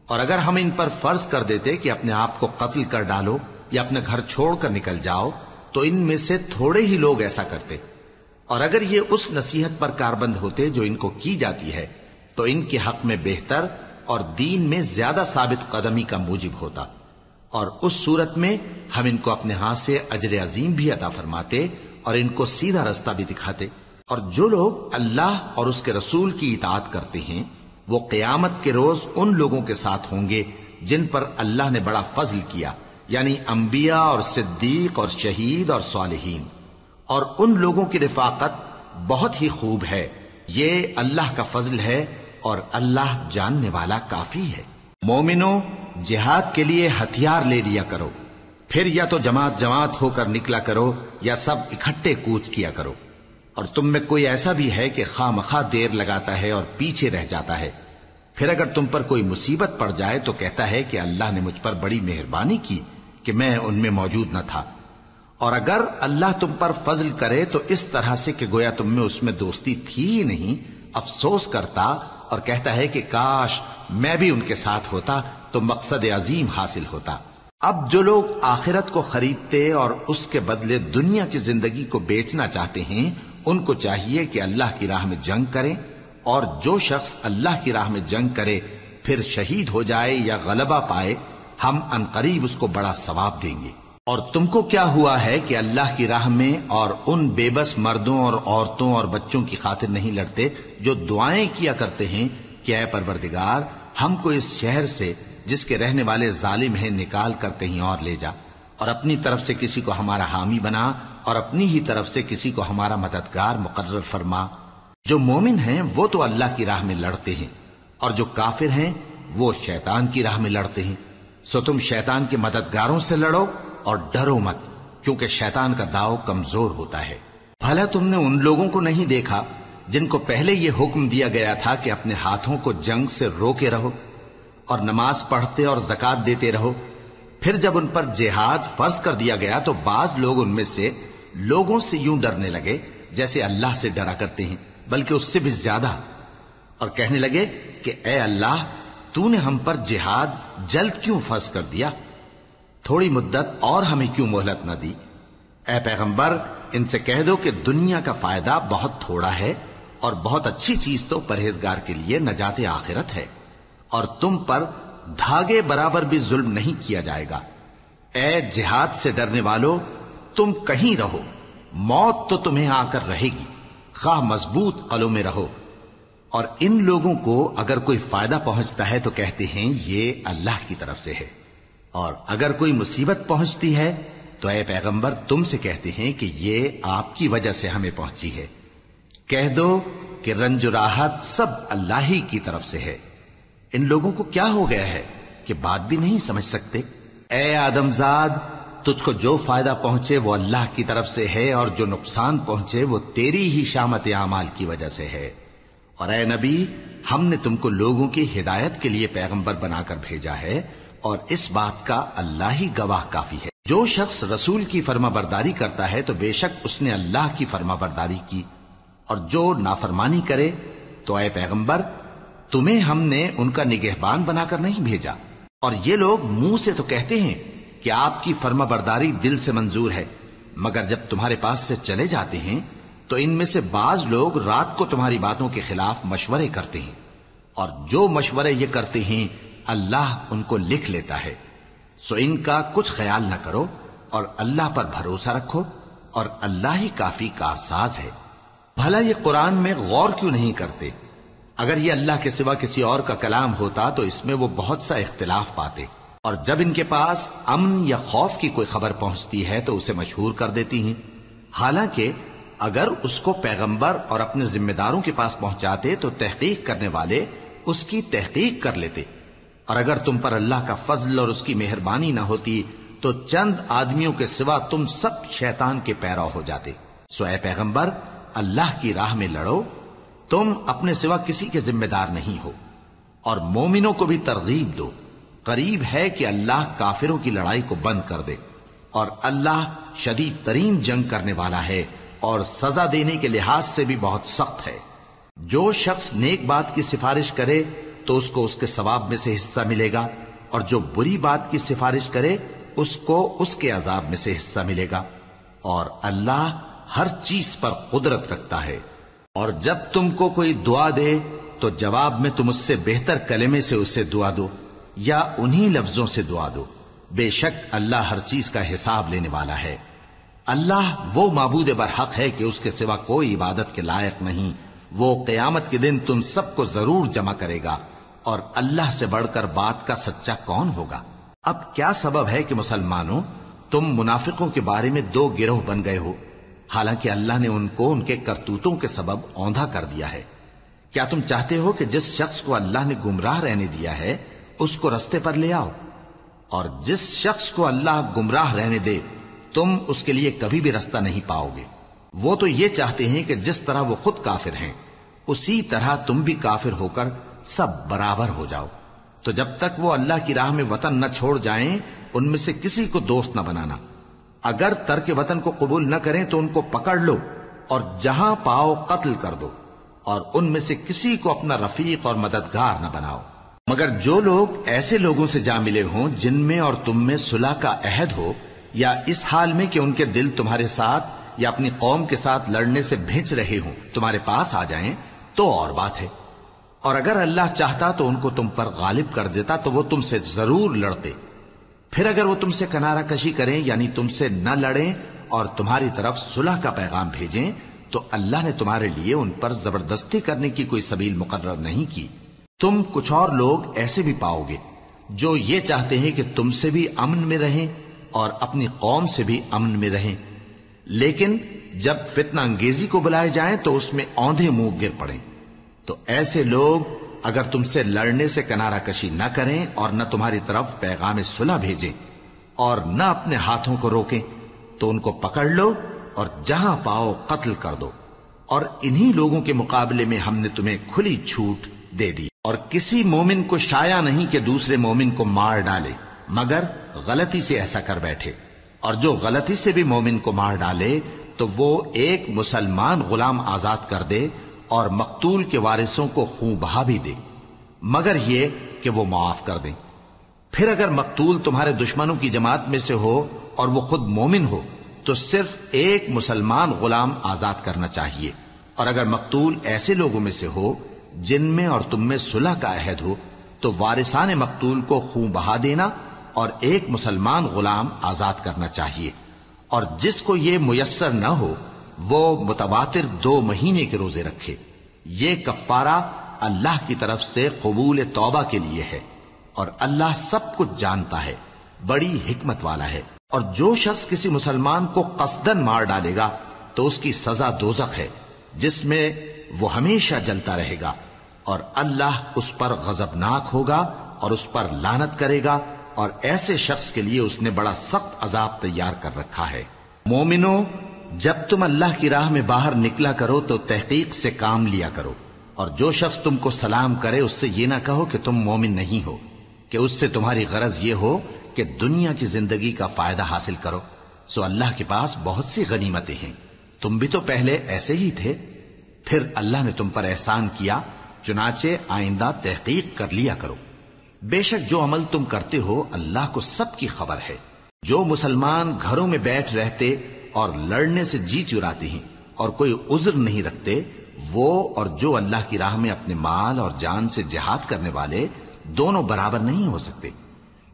اور اگر ہم ان پر فرض کر دیتے کہ اپنے آپ کو قتل کر ڈالو یا اپنا گھر چھوڑ کر نکل جاؤ تو ان میں سے تھوڑے ہی لوگ ایسا کرتے، اور اگر یہ اس نصیحت پر کاربند ہوتے جو ان کو کی جاتی ہے تو ان کے حق میں بہتر اور دین میں زیادہ ثابت قدمی کا موجب ہوتا، اور اس صورت میں ہم ان کو اپنے ہاتھ سے اجر عظیم بھی عطا فرماتے اور ان کو سیدھا رستہ بھی دکھاتے۔ اور جو لوگ اللہ اور اس کے رسول کی اطاعت کرتے ہیں وہ قیامت کے روز ان لوگوں کے ساتھ ہوں گے جن پر اللہ نے بڑا فضل کیا، یعنی انبیاء اور صدیق اور شہید اور صالحین، اور ان لوگوں کی رفاقت بہت ہی خوب ہے۔ یہ اللہ کا فضل ہے اور اللہ جاننے والا کافی ہے۔ مومنو، جہاد کے لیے ہتھیار لے لیا کرو، پھر یا تو جماعت جماعت ہو کر نکلا کرو یا سب اکٹھے کوچ کیا کرو۔ اور تم میں کوئی ایسا بھی ہے کہ خواہ مخواہ دیر لگاتا ہے اور پیچھے رہ جاتا ہے، پھر اگر تم پر کوئی مصیبت پڑ جائے تو کہتا ہے کہ اللہ نے مجھ پر بڑی مہربانی کی کہ میں ان میں موجود نہ تھا۔ اور اگر اللہ تم پر فضل کرے تو اس طرح سے کہ گویا تم میں اس میں دوستی تھی ہی نہیں، افسوس کرتا اور کہتا ہے کہ کاش میں بھی ان کے ساتھ ہوتا تو مقصد عظیم حاصل ہوتا۔ اب جو لوگ آخرت کو خریدتے اور اس کے بدلے دنیا کی زندگی کو بیچنا چاہتے ہیں ان کو چاہیے کہ اللہ کی راہ میں جنگ کریں، اور جو شخص اللہ کی راہ میں جنگ کرے پھر شہید ہو جائے یا غلبہ پائے ہم عنقریب اس کو بڑا ثواب دیں گے۔ اور تم کو کیا ہوا ہے کہ اللہ کی راہ میں اور ان بے بس مردوں اور عورتوں اور بچوں کی خاطر نہیں لڑتے جو دعائیں کیا کرتے ہیں کہ اے پروردگار ہم کو اس شہر سے جس کے رہنے والے ظالم ہیں نکال کر کہیں اور لے جا، اور اپنی طرف سے کسی کو ہمارا حامی بنا اور اپنی ہی طرف سے کسی کو ہمارا مددگار مقرر فرما۔ جو مومن ہیں وہ تو اللہ کی راہ میں لڑتے ہیں، اور جو کافر ہیں وہ شیطان کی راہ میں لڑتے ہیں، سو تم شیطان کے مددگاروں سے لڑو اور ڈرو مت، کیونکہ شیطان کا داؤ کمزور ہوتا ہے۔ بھلا تم نے ان لوگوں کو نہیں دیکھا جن کو پہلے یہ حکم دیا گیا تھا کہ اپنے ہاتھوں کو جنگ سے روکے رہو اور نماز پڑھتے اور زکوٰۃ دیتے رہو، پھر جب ان پر جہاد فرض کر دیا گیا تو بعض لوگ ان میں سے لوگوں سے یوں ڈرنے لگے جیسے اللہ سے ڈرا کرتے ہیں، بلکہ اس سے بھی زیادہ، اور کہنے لگے کہ اے اللہ تو نے ہم پر جہاد جلد کیوں فرض کر دیا، تھوڑی مدت اور ہمیں کیوں مہلت نہ دی۔ اے پیغمبر ان سے کہہ دو کہ دنیا کا فائدہ بہت تھوڑا ہے اور بہت اچھی چیز تو پرہیزگار کے لیے نجات آخرت ہے، اور تم پر دھاگے برابر بھی ظلم نہیں کیا جائے گا۔ اے جہاد سے ڈرنے والو، تم کہیں رہو، موت تو تمہیں آ کر رہے گی، خواہ مضبوط قلعوں میں رہو۔ اور ان لوگوں کو اگر کوئی فائدہ پہنچتا ہے تو کہتے ہیں یہ اللہ کی طرف سے ہے، اور اگر کوئی مصیبت پہنچتی ہے تو اے پیغمبر تم سے کہتے ہیں کہ یہ آپ کی وجہ سے ہمیں پہنچی ہے۔ کہہ دو کہ رنج و راحت سب اللہ ہی کی طرف سے ہے۔ ان لوگوں کو کیا ہو گیا ہے کہ بات بھی نہیں سمجھ سکتے؟ اے آدم زاد، تجھ کو جو فائدہ پہنچے وہ اللہ کی طرف سے ہے، اور جو نقصان پہنچے وہ تیری ہی شامت اعمال کی وجہ سے ہے۔ اور اے نبی، ہم نے تم کو لوگوں کی ہدایت کے لیے پیغمبر بنا کر بھیجا ہے، اور اس بات کا اللہ ہی گواہ کافی ہے۔ جو شخص رسول کی فرما برداری کرتا ہے تو بے شک اس نے اللہ کی فرما برداری کی، اور جو نافرمانی کرے تو اے پیغمبر تمہیں ہم نے ان کا نگہبان بنا کر نہیں بھیجا۔ اور یہ لوگ منہ سے تو کہتے ہیں کہ آپ کی فرما برداری دل سے منظور ہے، مگر جب تمہارے پاس سے چلے جاتے ہیں تو ان میں سے بعض لوگ رات کو تمہاری باتوں کے خلاف مشورے کرتے ہیں، اور جو مشورے یہ کرتے ہیں اللہ ان کو لکھ لیتا ہے۔ سو ان کا کچھ خیال نہ کرو اور اللہ پر بھروسہ رکھو، اور اللہ ہی کافی کارساز ہے۔ بھلا یہ قرآن میں غور کیوں نہیں کرتے؟ اگر یہ اللہ کے سوا کسی اور کا کلام ہوتا تو اس میں وہ بہت سا اختلاف پاتے، اور جب ان کے پاس امن یا خوف کی کوئی خبر پہنچتی ہے تو اسے مشہور کر دیتی ہیں، حالانکہ اگر اس کو پیغمبر اور اپنے ذمہ داروں کے پاس پہنچاتے تو تحقیق کرنے والے اس کی تحقیق کر لیتے، اور اگر تم پر اللہ کا فضل اور اس کی مہربانی نہ ہوتی تو چند آدمیوں کے سوا تم سب شیطان کے پیرو ہو جاتے۔ سو اے پیغمبر، اللہ کی راہ میں لڑو، تم اپنے سوا کسی کے ذمہ دار نہیں ہو، اور مومنوں کو بھی ترغیب دو، قریب ہے کہ اللہ کافروں کی لڑائی کو بند کر دے، اور اللہ شدید ترین جنگ کرنے والا ہے اور سزا دینے کے لحاظ سے بھی بہت سخت ہے۔ جو شخص نیک بات کی سفارش کرے تو اس کو اس کے ثواب میں سے حصہ ملے گا، اور جو بری بات کی سفارش کرے اس کو اس کے عذاب میں سے حصہ ملے گا، اور اللہ ہر چیز پر قدرت رکھتا ہے۔ اور جب تم کو کوئی دعا دے تو جواب میں تم اس سے بہتر کلمے سے اسے دعا دو یا انہی لفظوں سے دعا دو، بے شک اللہ ہر چیز کا حساب لینے والا ہے۔ اللہ وہ معبود برحق ہے کہ اس کے سوا کوئی عبادت کے لائق نہیں، وہ قیامت کے دن تم سب کو ضرور جمع کرے گا، اور اللہ سے بڑھ کر بات کا سچا کون ہوگا؟ اب کیا سبب ہے کہ مسلمانوں تم منافقوں کے بارے میں دو گروہ بن گئے ہو، حالانکہ اللہ نے ان کو ان کے کرتوتوں کے سبب اوندھا کر دیا ہے؟ کیا تم چاہتے ہو کہ جس شخص کو اللہ نے گمراہ رہنے دیا ہے اس کو رستے پر لے آؤ، اور جس شخص کو اللہ گمراہ رہنے دے تم اس کے لیے کبھی بھی رستہ نہیں پاؤ گے؟ وہ تو یہ چاہتے ہیں کہ جس طرح وہ خود کافر ہیں اسی طرح تم بھی کافر ہو کر سب برابر ہو جاؤ۔ تو جب تک وہ اللہ کی راہ میں وطن نہ چھوڑ جائیں ان میں سے کسی کو دوست نہ بنانا، اگر ترک وطن کو قبول نہ کریں تو ان کو پکڑ لو اور جہاں پاؤ قتل کر دو، اور ان میں سے کسی کو اپنا رفیق اور مددگار نہ بناؤ، مگر جو لوگ ایسے لوگوں سے جا ملے ہوں جن میں اور تم میں صلح کا عہد ہو، یا اس حال میں کہ ان کے دل تمہارے ساتھ یا اپنی قوم کے ساتھ لڑنے سے بھنچ رہے ہوں تمہارے پاس آ جائیں تو اور بات ہے، اور اگر اللہ چاہتا تو ان کو تم پر غالب کر دیتا تو وہ تم سے ضرور لڑتے۔ پھر اگر وہ تم سے کنارہ کشی کریں یعنی تم سے نہ لڑیں اور تمہاری طرف صلح کا پیغام بھیجیں تو اللہ نے تمہارے لیے ان پر زبردستی کرنے کی کوئی سبیل مقرر نہیں کی۔ تم کچھ اور لوگ ایسے بھی پاؤ گے جو یہ چاہتے ہیں کہ تم سے بھی امن میں رہیں اور اپنی قوم سے بھی امن میں رہیں، لیکن جب فتنہ انگیزی کو بلائے جائیں تو اس میں اوندھے منہ گر پڑیں۔ تو ایسے لوگ اگر تم سے لڑنے سے کنارہ کشی نہ کریں اور نہ تمہاری طرف پیغام صلح بھیجیں اور نہ اپنے ہاتھوں کو روکیں تو ان کو پکڑ لو اور جہاں پاؤ قتل کر دو، اور انہی لوگوں کے مقابلے میں ہم نے تمہیں کھلی چھوٹ دے دی، اور کسی مومن کو شایع نہیں کہ دوسرے مومن کو مار ڈالے مگر غلطی سے ایسا کر بیٹھے، اور جو غلطی سے بھی مومن کو مار ڈالے تو وہ ایک مسلمان غلام آزاد کر دے اور مقتول کے وارثوں کو خون بہا بھی دے، مگر یہ کہ وہ معاف کر دیں۔ پھر اگر مقتول تمہارے دشمنوں کی جماعت میں سے ہو اور وہ خود مومن ہو تو صرف ایک مسلمان غلام آزاد کرنا چاہیے، اور اگر مقتول ایسے لوگوں میں سے ہو جن میں اور تم میں صلح کا عہد ہو تو وارثان مقتول کو خون بہا دینا اور ایک مسلمان غلام آزاد کرنا چاہیے، اور جس کو یہ میسر نہ ہو وہ متواتر 2 مہینے کے روزے رکھے۔ یہ کفارہ اللہ کی طرف سے قبول توبہ کے لیے ہے، اور اللہ سب کچھ جانتا ہے، بڑی حکمت والا ہے۔ اور جو شخص کسی مسلمان کو قصدن مار ڈالے گا تو اس کی سزا دوزخ ہے جس میں وہ ہمیشہ جلتا رہے گا، اور اللہ اس پر غضبناک ہوگا اور اس پر لعنت کرے گا، اور ایسے شخص کے لیے اس نے بڑا سخت عذاب تیار کر رکھا ہے۔ مومنوں، جب تم اللہ کی راہ میں باہر نکلا کرو تو تحقیق سے کام لیا کرو، اور جو شخص تم کو سلام کرے اس سے یہ نہ کہو کہ تم مومن نہیں ہو، کہ اس سے تمہاری غرض یہ ہو کہ دنیا کی زندگی کا فائدہ حاصل کرو۔ سو اللہ کے پاس بہت سی غنیمتیں ہیں، تم بھی تو پہلے ایسے ہی تھے، پھر اللہ نے تم پر احسان کیا، چنانچہ آئندہ تحقیق کر لیا کرو۔ بے شک جو عمل تم کرتے ہو اللہ کو سب کی خبر ہے۔ جو مسلمان گھروں میں بیٹھ رہتے اور لڑنے سے جی چراتے ہیں اور کوئی عذر نہیں رکھتے، وہ اور جو اللہ کی راہ میں اپنے مال اور جان سے جہاد کرنے والے دونوں برابر نہیں ہو سکتے۔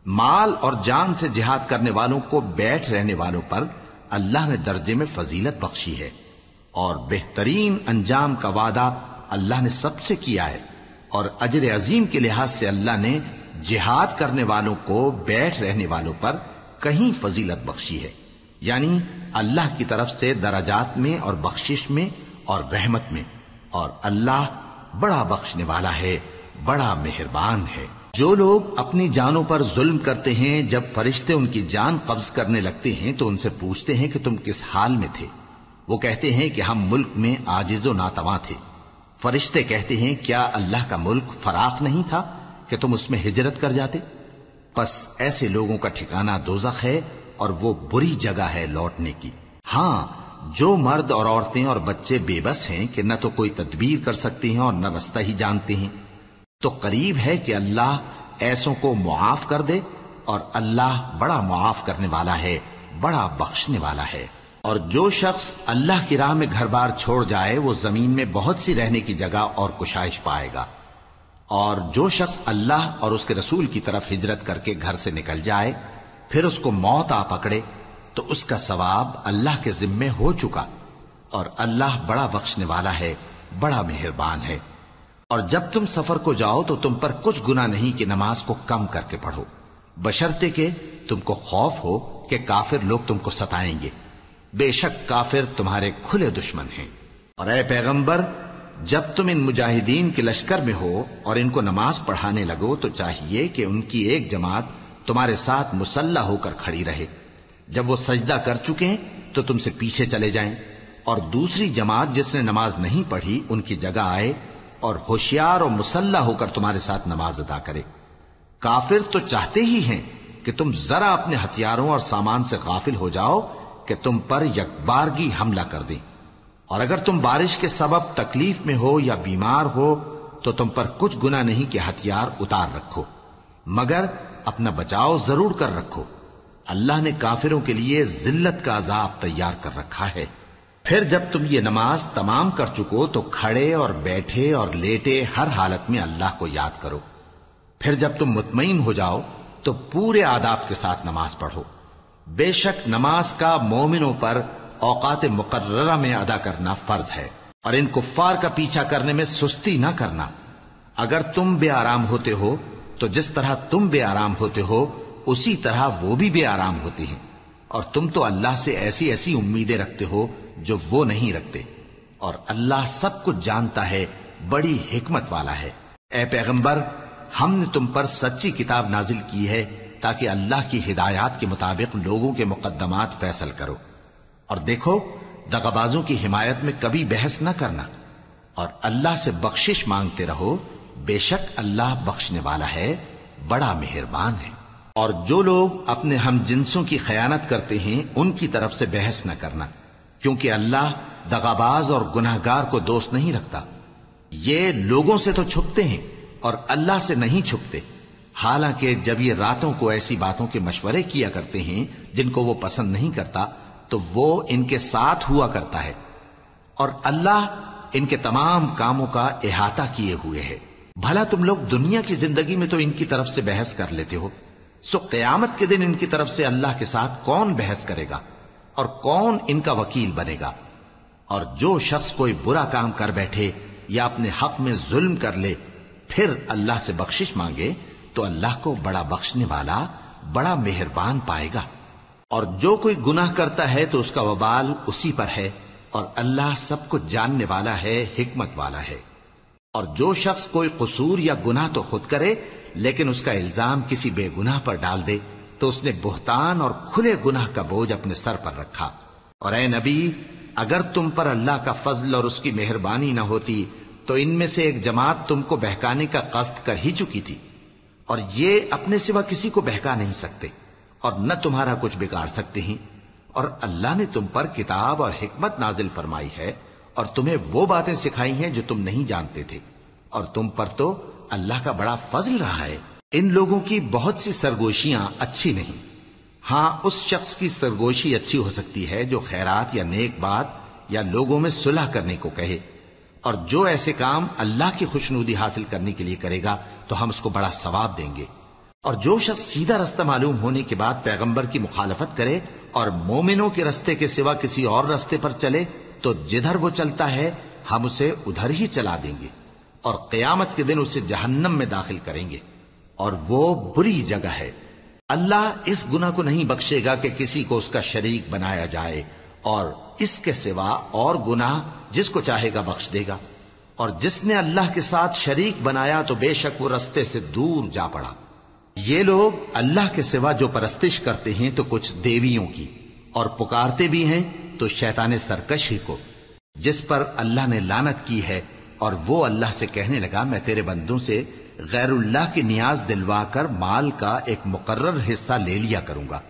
مال اور جان سے جہاد کرنے والوں کو بیٹھ رہنے والوں پر اللہ نے درجے میں فضیلت بخشی ہے، اور بہترین انجام کا وعدہ اللہ نے سب سے کیا ہے، اور اجر عظیم کے لحاظ سے اللہ نے جہاد کرنے والوں کو بیٹھ رہنے والوں پر کہیں فضیلت بخشی ہے، یعنی اللہ کی طرف سے درجات میں اور بخشش میں اور رحمت میں، اور اللہ بڑا بخشنے والا ہے بڑا مہربان ہے۔ جو لوگ اپنی جانوں پر ظلم کرتے ہیں، جب فرشتے ان کی جان قبض کرنے لگتے ہیں تو ان سے پوچھتے ہیں کہ تم کس حال میں تھے؟ وہ کہتے ہیں کہ ہم ملک میں عاجز و ناتواں تھے۔ فرشتے کہتے ہیں کیا اللہ کا ملک فراخ نہیں تھا کہ تم اس میں ہجرت کر جاتے؟ پس ایسے لوگوں کا ٹھکانہ دوزخ ہے اور وہ بری جگہ ہے لوٹنے کی۔ ہاں، جو مرد اور عورتیں اور بچے بے بس ہیں کہ نہ تو کوئی تدبیر کر سکتے ہیں اور نہ رستہ ہی جانتے ہیں، تو قریب ہے کہ اللہ ایسوں کو معاف کر دے، اور اللہ بڑا معاف کرنے والا ہے، بڑا بخشنے والا ہے۔ اور جو شخص اللہ کی راہ میں گھر بار چھوڑ جائے وہ زمین میں بہت سی رہنے کی جگہ اور کشائش پائے گا، اور جو شخص اللہ اور اس کے رسول کی طرف ہجرت کر کے گھر سے نکل جائے پھر اس کو موت آ پکڑے تو اس کا ثواب اللہ کے ذمے ہو چکا، اور اللہ بڑا بخشنے والا ہے، بڑا مہربان ہے۔ اور جب تم سفر کو جاؤ تو تم پر کچھ گناہ نہیں کہ نماز کو کم کر کے پڑھو، بشرطے کہ تم کو خوف ہو کہ کافر لوگ تم کو ستائیں گے، بے شک کافر تمہارے کھلے دشمن ہیں۔ اور اے پیغمبر، جب تم ان مجاہدین کے لشکر میں ہو اور ان کو نماز پڑھانے لگو تو چاہیے کہ ان کی ایک جماعت تمہارے ساتھ مسلح ہو کر کھڑی رہے، جب وہ سجدہ کر چکے ہیں تو تم سے پیچھے چلے جائیں، اور دوسری جماعت جس نے نماز نہیں پڑھی ان کی جگہ آئے اور ہوشیار اور مسلح ہو کر تمہارے ساتھ نماز ادا کرے۔ کافر تو چاہتے ہی ہیں کہ تم ذرا اپنے ہتھیاروں اور سامان سے غافل ہو جاؤ کہ تم پر یکبارگی حملہ کر دیں، اور اگر تم بارش کے سبب تکلیف میں ہو یا بیمار ہو تو تم پر کچھ گناہ نہیں کہ ہتھیار اتار رکھو، مگر اپنا بچاؤ ضرور کر رکھو۔ اللہ نے کافروں کے لیے ذلت کا عذاب تیار کر رکھا ہے۔ پھر جب تم یہ نماز تمام کر چکو تو کھڑے اور بیٹھے اور لیٹے ہر حالت میں اللہ کو یاد کرو۔ پھر جب تم مطمئن ہو جاؤ تو پورے آداب کے ساتھ نماز پڑھو۔ بے شک نماز کا مومنوں پر اوقات مقررہ میں ادا کرنا فرض ہے، اور ان کفار کا پیچھا کرنے میں سستی نہ کرنا۔ اگر تم بے آرام ہوتے ہو تو جس طرح تم بے آرام ہوتے ہو اسی طرح وہ بھی بے آرام ہوتے ہیں، اور تم تو اللہ سے ایسی ایسی امیدیں رکھتے ہو جو وہ نہیں رکھتے، اور اللہ سب کچھ جانتا ہے، بڑی حکمت والا ہے۔ اے پیغمبر، ہم نے تم پر سچی کتاب نازل کی ہے تاکہ اللہ کی ہدایات کے مطابق لوگوں کے مقدمات فیصل کرو، اور دیکھو دغابازوں کی حمایت میں کبھی بحث نہ کرنا، اور اللہ سے بخشش مانگتے رہو، بے شک اللہ بخشنے والا ہے، بڑا مہربان ہے۔ اور جو لوگ اپنے ہم جنسوں کی خیانت کرتے ہیں ان کی طرف سے بحث نہ کرنا، کیونکہ اللہ دغاباز اور گناہگار کو دوست نہیں رکھتا۔ یہ لوگوں سے تو چھپتے ہیں اور اللہ سے نہیں چھپتے، حالانکہ جب یہ راتوں کو ایسی باتوں کے مشورے کیا کرتے ہیں جن کو وہ پسند نہیں کرتا تو وہ ان کے ساتھ ہوا کرتا ہے، اور اللہ ان کے تمام کاموں کا احاطہ کیے ہوئے ہے۔ بھلا تم لوگ دنیا کی زندگی میں تو ان کی طرف سے بحث کر لیتے ہو، سو قیامت کے دن ان کی طرف سے اللہ کے ساتھ کون بحث کرے گا اور کون ان کا وکیل بنے گا؟ اور جو شخص کوئی برا کام کر بیٹھے یا اپنے حق میں ظلم کر لے پھر اللہ سے بخشش مانگے تو اللہ کو بڑا بخشنے والا، بڑا مہربان پائے گا۔ اور جو کوئی گناہ کرتا ہے تو اس کا وبال اسی پر ہے، اور اللہ سب کچھ جاننے والا ہے، حکمت والا ہے۔ اور جو شخص کوئی قصور یا گناہ تو خود کرے لیکن اس کا الزام کسی بے گناہ پر ڈال دے تو اس نے بہتان اور کھلے گناہ کا بوجھ اپنے سر پر رکھا۔ اور اے نبی، اگر تم پر اللہ کا فضل اور اس کی مہربانی نہ ہوتی تو ان میں سے ایک جماعت تم کو بہکانے کا قصد کر ہی چکی تھی، اور یہ اپنے سوا کسی کو بہکا نہیں سکتے اور نہ تمہارا کچھ بگاڑ سکتے ہیں۔ اور اللہ نے تم پر کتاب اور حکمت نازل فرمائی ہے اور تمہیں وہ باتیں سکھائی ہیں جو تم نہیں جانتے تھے، اور تم پر تو اللہ کا بڑا فضل رہا ہے۔ ان لوگوں کی بہت سی سرگوشیاں اچھی نہیں، ہاں اس شخص کی سرگوشی اچھی ہو سکتی ہے جو خیرات یا نیک بات یا لوگوں میں صلح کرنے کو کہے، اور جو ایسے کام اللہ کی خوشنودی حاصل کرنے کے لیے کرے گا تو ہم اس کو بڑا ثواب دیں گے۔ اور جو شخص سیدھا رستہ معلوم ہونے کے بعد پیغمبر کی مخالفت کرے اور مومنوں کے رستے کے سوا کسی اور رستے پر چلے تو جدھر وہ چلتا ہے ہم اسے ادھر ہی چلا دیں گے، اور قیامت کے دن اسے جہنم میں داخل کریں گے، اور وہ بری جگہ ہے۔ اللہ اس گناہ کو نہیں بخشے گا کہ کسی کو اس کا شریک بنایا جائے، اور اس کے سوا اور گناہ جس کو چاہے گا بخش دے گا۔ اور جس نے اللہ کے ساتھ شریک بنایا تو بے شک وہ رستے سے دور جا پڑا۔ یہ لوگ اللہ کے سوا جو پرستش کرتے ہیں تو کچھ دیویوں کی، اور پکارتے بھی ہیں تو شیطان سرکش ہی کو، جس پر اللہ نے لعنت کی ہے، اور وہ اللہ سے کہنے لگا میں تیرے بندوں سے غیر اللہ کی نیاز دلوا کر مال کا ایک مقرر حصہ لے لیا کروں گا،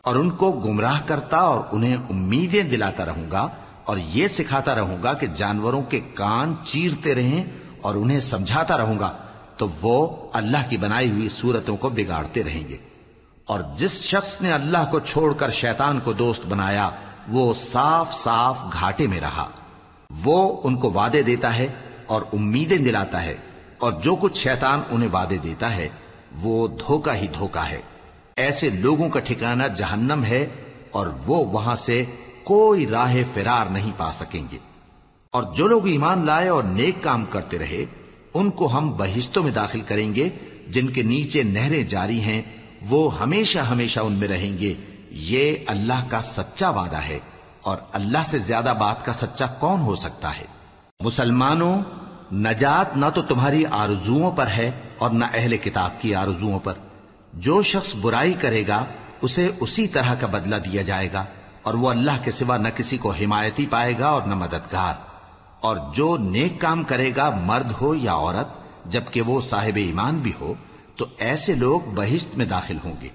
اور ان کو گمراہ کرتا اور انہیں امیدیں دلاتا رہوں گا، اور یہ سکھاتا رہوں گا کہ جانوروں کے کان چیرتے رہیں، اور انہیں سمجھاتا رہوں گا تو وہ اللہ کی بنائی ہوئی صورتوں کو بگاڑتے رہیں گے۔ اور جس شخص نے اللہ کو چھوڑ کر شیطان کو دوست بنایا وہ صاف صاف گھاٹے میں رہا۔ وہ ان کو وعدے دیتا ہے اور امیدیں دلاتا ہے، اور جو کچھ شیطان انہیں وعدے دیتا ہے وہ دھوکہ ہی دھوکہ ہے۔ ایسے لوگوں کا ٹھکانہ جہنم ہے، اور وہ وہاں سے کوئی راہ فرار نہیں پا سکیں گے۔ اور جو لوگ ایمان لائے اور نیک کام کرتے رہے ان کو ہم بہشتوں میں داخل کریں گے جن کے نیچے نہریں جاری ہیں، وہ ہمیشہ ہمیشہ ان میں رہیں گے۔ یہ اللہ کا سچا وعدہ ہے، اور اللہ سے زیادہ بات کا سچا کون ہو سکتا ہے؟ مسلمانوں، نجات نہ تو تمہاری آرزوؤں پر ہے اور نہ اہل کتاب کی آرزوؤں پر۔ جو شخص برائی کرے گا اسے اسی طرح کا بدلہ دیا جائے گا، اور وہ اللہ کے سوا نہ کسی کو حمایتی پائے گا اور نہ مددگار۔ اور جو نیک کام کرے گا مرد ہو یا عورت جبکہ وہ صاحب ایمان بھی ہو تو ایسے لوگ بہشت میں داخل ہوں گے،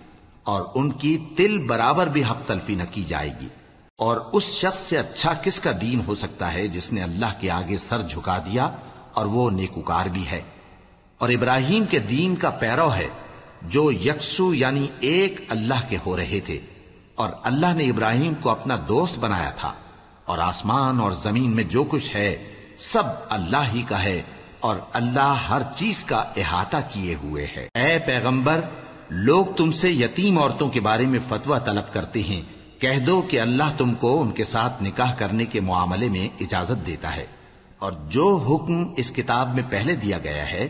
اور ان کی تل برابر بھی حق تلفی نہ کی جائے گی۔ اور اس شخص سے اچھا کس کا دین ہو سکتا ہے جس نے اللہ کے آگے سر جھکا دیا اور وہ نیکوکار بھی ہے، اور ابراہیم کے دین کا پیرو ہے جو یکسو یعنی ایک اللہ کے ہو رہے تھے، اور اللہ نے ابراہیم کو اپنا دوست بنایا تھا۔ اور آسمان اور زمین میں جو کچھ ہے سب اللہ ہی کا ہے، اور اللہ ہر چیز کا احاطہ کیے ہوئے ہے۔ اے پیغمبر، لوگ تم سے یتیم عورتوں کے بارے میں فتویٰ طلب کرتے ہیں، کہہ دو کہ اللہ تم کو ان کے ساتھ نکاح کرنے کے معاملے میں اجازت دیتا ہے، اور جو حکم اس کتاب میں پہلے دیا گیا ہے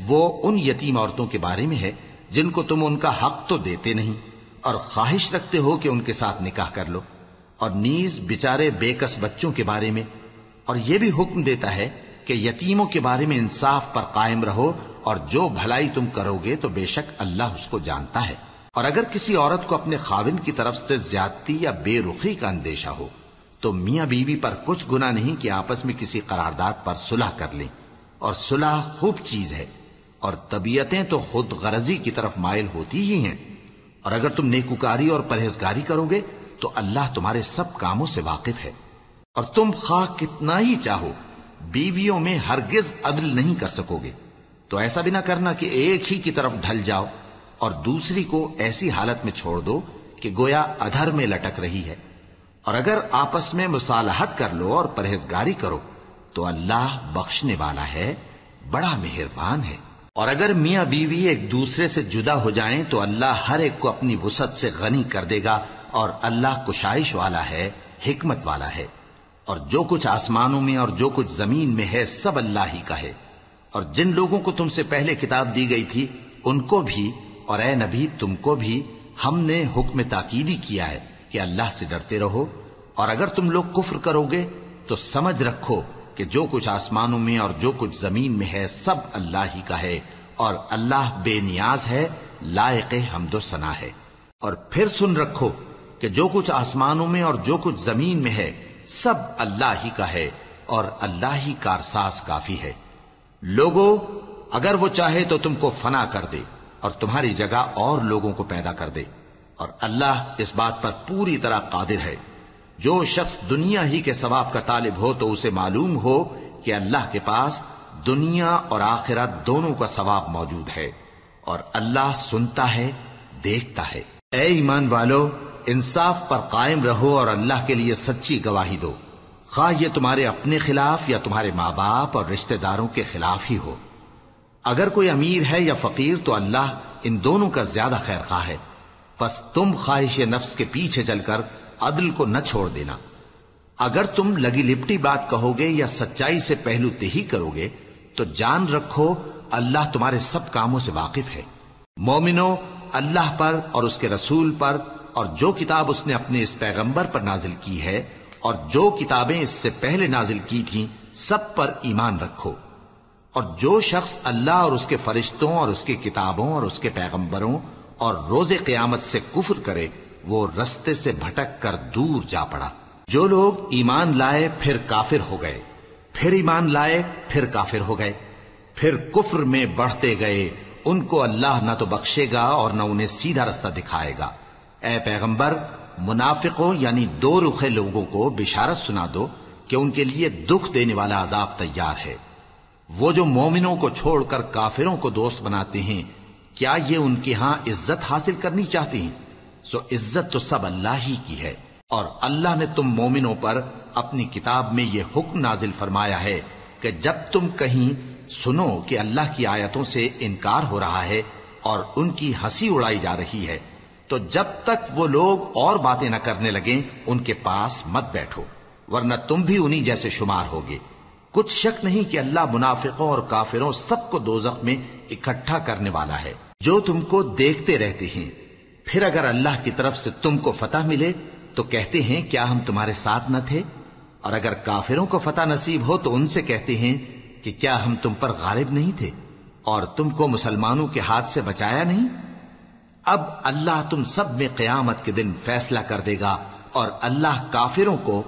وہ ان یتیم عورتوں کے بارے میں ہے جن کو تم ان کا حق تو دیتے نہیں، اور خواہش رکھتے ہو کہ ان کے ساتھ نکاح کر لو، اور نیز بیچارے بے کس بچوں کے بارے میں۔ اور یہ بھی حکم دیتا ہے کہ یتیموں کے بارے میں انصاف پر قائم رہو، اور جو بھلائی تم کرو گے تو بے شک اللہ اس کو جانتا ہے۔ اور اگر کسی عورت کو اپنے خاوند کی طرف سے زیادتی یا بے رخی کا اندیشہ ہو تو میاں بیوی پر کچھ گناہ نہیں کہ آپس میں کسی قرارداد پر صلح کر لیں، اور صلح خوب چیز ہے، اور طبیعتیں تو خود غرضی کی طرف مائل ہوتی ہی ہیں۔ اور اگر تم نیکوکاری اور پرہیزگاری کرو گے تو اللہ تمہارے سب کاموں سے واقف ہے۔ اور تم خواہ کتنا ہی چاہو بیویوں میں ہرگز عدل نہیں کر سکو گے، تو ایسا بھی نہ کرنا کہ ایک ہی کی طرف ڈھل جاؤ اور دوسری کو ایسی حالت میں چھوڑ دو کہ گویا ادھر میں لٹک رہی ہے۔ اور اگر آپس میں مصالحت کر لو اور پرہیزگاری کرو تو اللہ بخشنے والا ہے، بڑا مہربان ہے۔ اور اگر میاں بیوی ایک دوسرے سے جدا ہو جائیں تو اللہ ہر ایک کو اپنی وسعت سے غنی کر دے گا، اور اللہ کشائش والا ہے، حکمت والا ہے۔ اور جو کچھ آسمانوں میں اور جو کچھ زمین میں ہے سب اللہ ہی کا ہے۔ اور جن لوگوں کو تم سے پہلے کتاب دی گئی تھی ان کو بھی اور اے نبی تم کو بھی ہم نے حکم تاکیدی کیا ہے کہ اللہ سے ڈرتے رہو، اور اگر تم لوگ کفر کرو گے تو سمجھ رکھو کہ جو کچھ آسمانوں میں اور جو کچھ زمین میں ہے سب اللہ ہی کا ہے، اور اللہ بے نیاز ہے، لائق حمد و ثنا ہے۔ اور پھر سن رکھو کہ جو کچھ آسمانوں میں اور جو کچھ زمین میں ہے سب اللہ ہی کا ہے، اور اللہ ہی کارساز کافی ہے۔ لوگوں، اگر وہ چاہے تو تم کو فنا کر دے اور تمہاری جگہ اور لوگوں کو پیدا کر دے، اور اللہ اس بات پر پوری طرح قادر ہے۔ جو شخص دنیا ہی کے ثواب کا طالب ہو تو اسے معلوم ہو کہ اللہ کے پاس دنیا اور آخرت دونوں کا ثواب موجود ہے، اور اللہ سنتا ہے، دیکھتا ہے۔ اے ایمان والو، انصاف پر قائم رہو اور اللہ کے لیے سچی گواہی دو، خواہ یہ تمہارے اپنے خلاف یا تمہارے ماں باپ اور رشتہ داروں کے خلاف ہی ہو۔ اگر کوئی امیر ہے یا فقیر تو اللہ ان دونوں کا زیادہ خیر خواہ ہے، پس تم خواہش نفس کے پیچھے چل کر عدل کو نہ چھوڑ دینا۔ اگر تم لگی لپٹی بات کہو گے یا سچائی سے پہلو تہی کرو گے تو جان رکھو اللہ تمہارے سب کاموں سے واقف ہے۔ مومنو، اللہ پر اور اس کے رسول پر اور جو کتاب اس نے اپنے اس پیغمبر پر نازل کی ہے اور جو کتابیں اس سے پہلے نازل کی تھیں سب پر ایمان رکھو، اور جو شخص اللہ اور اس کے فرشتوں اور اس کی کتابوں اور اس کے پیغمبروں اور روز قیامت سے کفر کرے وہ رستے سے بھٹک کر دور جا پڑا۔ جو لوگ ایمان لائے پھر کافر ہو گئے، پھر ایمان لائے پھر کافر ہو گئے، پھر کفر میں بڑھتے گئے، ان کو اللہ نہ تو بخشے گا اور نہ انہیں سیدھا رستہ دکھائے گا۔ اے پیغمبر، منافقوں یعنی دو رخے لوگوں کو بشارت سنا دو کہ ان کے لیے دکھ دینے والا عذاب تیار ہے۔ وہ جو مومنوں کو چھوڑ کر کافروں کو دوست بناتے ہیں، کیا یہ ان کے ہاں عزت حاصل کرنی چاہتے ہیں؟ سو عزت تو سب اللہ ہی کی ہے، اور اللہ نے تم مومنوں پر اپنی کتاب میں یہ حکم نازل فرمایا ہے کہ جب تم کہیں سنو کہ اللہ کی آیتوں سے انکار ہو رہا ہے اور ان کی ہنسی اڑائی جا رہی ہے، تو جب تک وہ لوگ اور باتیں نہ کرنے لگیں ان کے پاس مت بیٹھو، ورنہ تم بھی انہی جیسے شمار ہوگے۔ کچھ شک نہیں کہ اللہ منافقوں اور کافروں سب کو دوزخ میں اکٹھا کرنے والا ہے، جو تم کو دیکھتے رہتے ہیں۔ پھر اگر اللہ کی طرف سے تم کو فتح ملے تو کہتے ہیں کیا ہم تمہارے ساتھ نہ تھے، اور اگر کافروں کو فتح نصیب ہو تو ان سے کہتے ہیں کہ کیا ہم تم پر غالب نہیں تھے اور تم کو مسلمانوں کے ہاتھ سے بچایا نہیں۔ اب اللہ تم سب میں قیامت کے دن فیصلہ کر دے گا، اور اللہ کافروں کو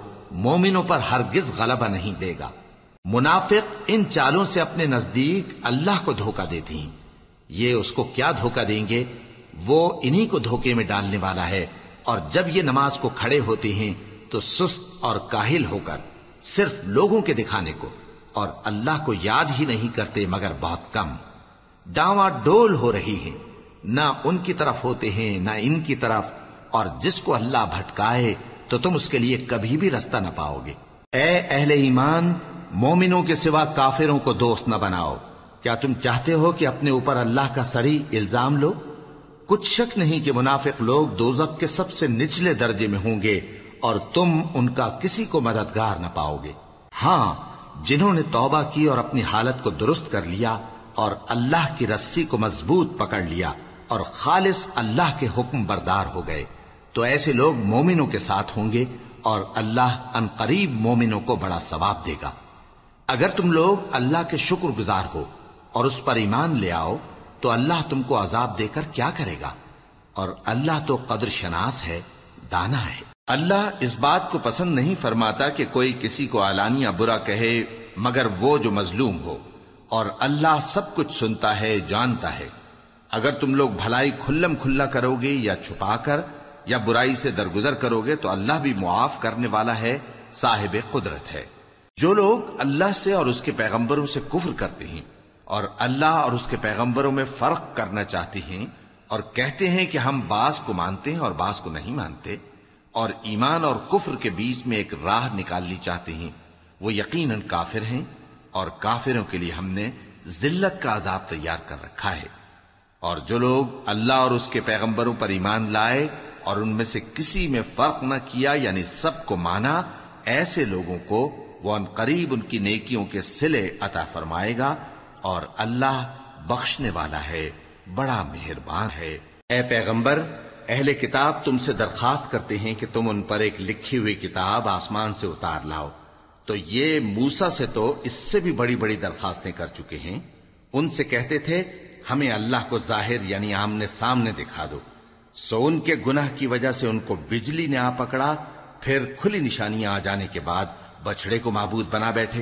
مومنوں پر ہرگز غلبہ نہیں دے گا۔ منافق ان چالوں سے اپنے نزدیک اللہ کو دھوکہ دیتے ہیں، یہ اس کو کیا دھوکہ دیں گے؟ وہ انہی کو دھوکے میں ڈالنے والا ہے۔ اور جب یہ نماز کو کھڑے ہوتے ہیں تو سست اور کاہل ہو کر صرف لوگوں کے دکھانے کو، اور اللہ کو یاد ہی نہیں کرتے مگر بہت کم۔ ڈاواں ڈول ہو رہی ہیں، نہ ان کی طرف ہوتے ہیں نہ ان کی طرف، اور جس کو اللہ بھٹکائے تو تم اس کے لیے کبھی بھی رستہ نہ پاؤ گے۔ اے اہل ایمان، مومنوں کے سوا کافروں کو دوست نہ بناؤ۔ کیا تم چاہتے ہو کہ اپنے اوپر اللہ کا صریح الزام لو؟ کچھ شک نہیں کہ منافق لوگ دوزخ کے سب سے نچلے درجے میں ہوں گے، اور تم ان کا کسی کو مددگار نہ پاؤ گے۔ ہاں، جنہوں نے توبہ کی اور اپنی حالت کو درست کر لیا اور اللہ کی رسی کو مضبوط پکڑ لیا اور خالص اللہ کے حکم بردار ہو گئے، تو ایسے لوگ مومنوں کے ساتھ ہوں گے، اور اللہ ان قریب مومنوں کو بڑا ثواب دے گا۔ اگر تم لوگ اللہ کے شکر گزار ہو اور اس پر ایمان لے آؤ تو اللہ تم کو عذاب دے کر کیا کرے گا، اور اللہ تو قدر شناس ہے، دانا ہے۔ اللہ اس بات کو پسند نہیں فرماتا کہ کوئی کسی کو علانیہ برا کہے مگر وہ جو مظلوم ہو، اور اللہ سب کچھ سنتا ہے، جانتا ہے۔ اگر تم لوگ بھلائی کھلم کھلا کرو گے یا چھپا کر یا برائی سے درگزر کرو گے تو اللہ بھی معاف کرنے والا ہے، صاحب قدرت ہے۔ جو لوگ اللہ سے اور اس کے پیغمبروں سے کفر کرتے ہیں اور اللہ اور اس کے پیغمبروں میں فرق کرنا چاہتے ہیں اور کہتے ہیں کہ ہم بعض کو مانتے ہیں اور بعض کو نہیں مانتے، اور ایمان اور کفر کے بیچ میں ایک راہ نکالنی چاہتے ہیں، وہ یقیناً کافر ہیں، اور کافروں کے لیے ہم نے ذلت کا عذاب تیار کر رکھا ہے۔ اور جو لوگ اللہ اور اس کے پیغمبروں پر ایمان لائے اور ان میں سے کسی میں فرق نہ کیا یعنی سب کو مانا، ایسے لوگوں کو وہ ان قریب ان کی نیکیوں کے صلے عطا فرمائے گا، اور اللہ بخشنے والا ہے، بڑا مہربان ہے۔ اے پیغمبر، اہل کتاب تم سے درخواست کرتے ہیں کہ تم ان پر ایک لکھی ہوئی کتاب آسمان سے اتار لاؤ، تو یہ موسیٰ سے تو اس سے بھی بڑی بڑی درخواستیں کر چکے ہیں۔ ان سے کہتے تھے ہمیں اللہ کو ظاہر یعنی آمنے سامنے دکھا دو، سو ان کے گناہ کی وجہ سے ان کو بجلی نے آ پکڑا، پھر کھلی نشانیاں آ جانے کے بعد بچڑے کو معبود بنا بیٹھے،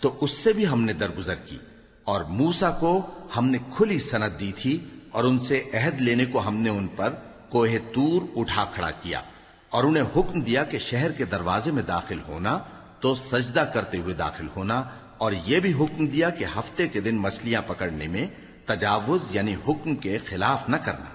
تو اس سے بھی ہم نے درگزر کی۔ اور موسیٰ کو ہم نے کھلی سند دی تھی، اور ان سے عہد لینے کو ہم نے ان پر کوہ طور اٹھا کھڑا کیا، اور انہیں حکم دیا کہ شہر کے دروازے میں داخل ہونا تو سجدہ کرتے ہوئے داخل ہونا، اور یہ بھی حکم دیا کہ ہفتے کے دن مچھلیاں پکڑنے میں تجاوز یعنی حکم کے خلاف نہ کرنا۔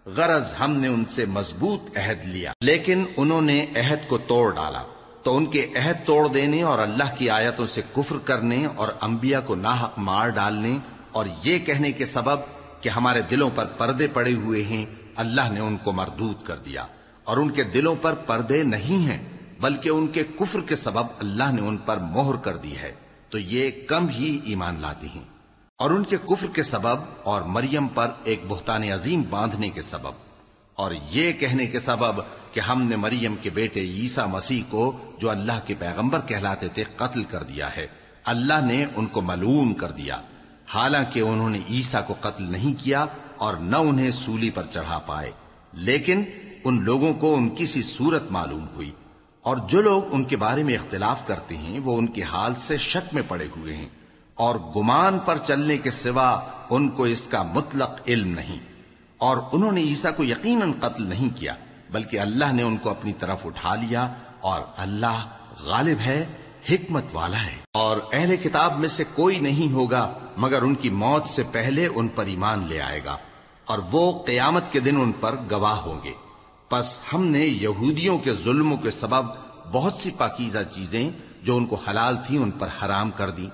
غرض ہم نے ان سے مضبوط عہد لیا، لیکن انہوں نے عہد کو توڑ ڈالا، تو ان کے عہد توڑ دینے اور اللہ کی آیتوں سے کفر کرنے اور انبیاء کو ناحق مار ڈالنے اور یہ کہنے کے سبب کہ ہمارے دلوں پر پردے پڑے ہوئے ہیں، اللہ نے ان کو مردود کر دیا، اور ان کے دلوں پر پردے نہیں ہیں بلکہ ان کے کفر کے سبب اللہ نے ان پر مہر کر دی ہے، تو یہ کم ہی ایمان لاتے ہیں۔ اور ان کے کفر کے سبب اور مریم پر ایک بہتان عظیم باندھنے کے سبب اور یہ کہنے کے سبب کہ ہم نے مریم کے بیٹے عیسیٰ مسیح کو جو اللہ کے پیغمبر کہلاتے تھے قتل کر دیا ہے، اللہ نے ان کو ملعون کر دیا، حالانکہ انہوں نے عیسیٰ کو قتل نہیں کیا اور نہ انہیں سولی پر چڑھا پائے، لیکن ان لوگوں کو ان کی سی صورت معلوم ہوئی، اور جو لوگ ان کے بارے میں اختلاف کرتے ہیں وہ ان کے حال سے شک میں پڑے ہوئے ہیں، اور گمان پر چلنے کے سوا ان کو اس کا مطلق علم نہیں، اور انہوں نے عیسیٰ کو یقیناً قتل نہیں کیا، بلکہ اللہ نے ان کو اپنی طرف اٹھا لیا، اور اللہ غالب ہے، حکمت والا ہے۔ اور اہل کتاب میں سے کوئی نہیں ہوگا مگر ان کی موت سے پہلے ان پر ایمان لے آئے گا، اور وہ قیامت کے دن ان پر گواہ ہوں گے۔ پس ہم نے یہودیوں کے ظلموں کے سبب بہت سی پاکیزہ چیزیں جو ان کو حلال تھیں ان پر حرام کر دی،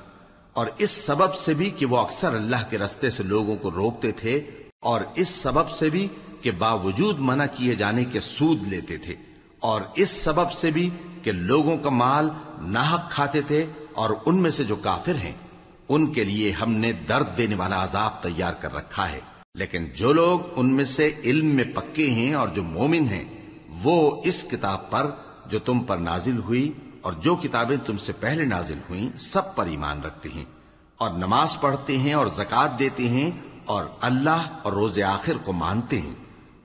اور اس سبب سے بھی کہ وہ اکثر اللہ کے رستے سے لوگوں کو روکتے تھے، اور اس سبب سے بھی کہ باوجود منع کیے جانے کے سود لیتے تھے، اور اس سبب سے بھی کہ لوگوں کا مال ناحق کھاتے تھے، اور ان میں سے جو کافر ہیں ان کے لیے ہم نے درد دینے والا عذاب تیار کر رکھا ہے۔ لیکن جو لوگ ان میں سے علم میں پکے ہیں اور جو مومن ہیں وہ اس کتاب پر جو تم پر نازل ہوئی اور جو کتابیں تم سے پہلے نازل ہوئیں سب پر ایمان رکھتے ہیں، اور نماز پڑھتے ہیں اور زکوٰۃ دیتے ہیں، اور اللہ اور روز آخر کو مانتے ہیں،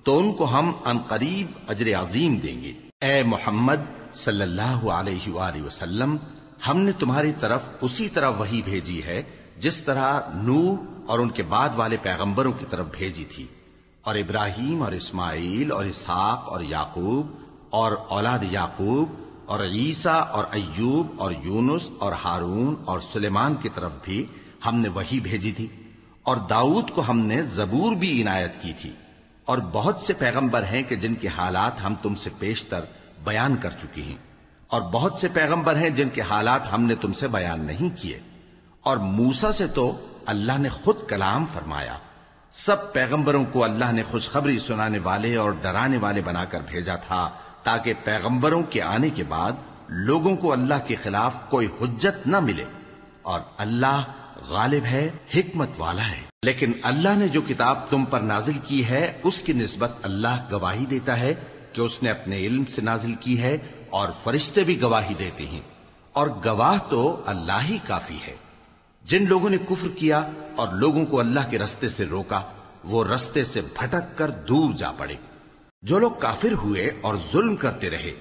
تو ان کو ہم عنقریب اجر عظیم دیں گے۔ اے محمد صلی اللہ علیہ وآلہ وسلم، ہم نے تمہاری طرف اسی طرح وحی بھیجی ہے جس طرح نوح اور ان کے بعد والے پیغمبروں کی طرف بھیجی تھی، اور ابراہیم اور اسماعیل اور اسحاق اور یعقوب اور اولاد یعقوب اور عیسیٰ اور ایوب اور یونس اور ہارون اور سلیمان کی طرف بھی ہم نے وحی بھیجی تھی، اور داؤد کو ہم نے زبور بھی عنایت کی تھی، اور بہت سے پیغمبر ہیں کہ جن کے حالات ہم تم سے پیشتر بیان کر چکی ہیں، اور بہت سے پیغمبر ہیں جن کے حالات ہم نے تم سے بیان نہیں کیے، اور موسیٰ سے تو اللہ نے خود کلام فرمایا۔ سب پیغمبروں کو اللہ نے خوشخبری سنانے والے اور ڈرانے والے بنا کر بھیجا تھا، تاکہ پیغمبروں کے آنے کے بعد لوگوں کو اللہ کے خلاف کوئی حجت نہ ملے، اور اللہ غالب ہے، حکمت والا ہے۔ لیکن اللہ نے جو کتاب تم پر نازل کی ہے اس کی نسبت اللہ گواہی دیتا ہے کہ اس نے اپنے علم سے نازل کی ہے، اور فرشتے بھی گواہی دیتے ہیں، اور گواہ تو اللہ ہی کافی ہے۔ جن لوگوں نے کفر کیا اور لوگوں کو اللہ کے رستے سے روکا وہ رستے سے بھٹک کر دور جا پڑے۔ جو لوگ کافر ہوئے اور ظلم کرتے رہے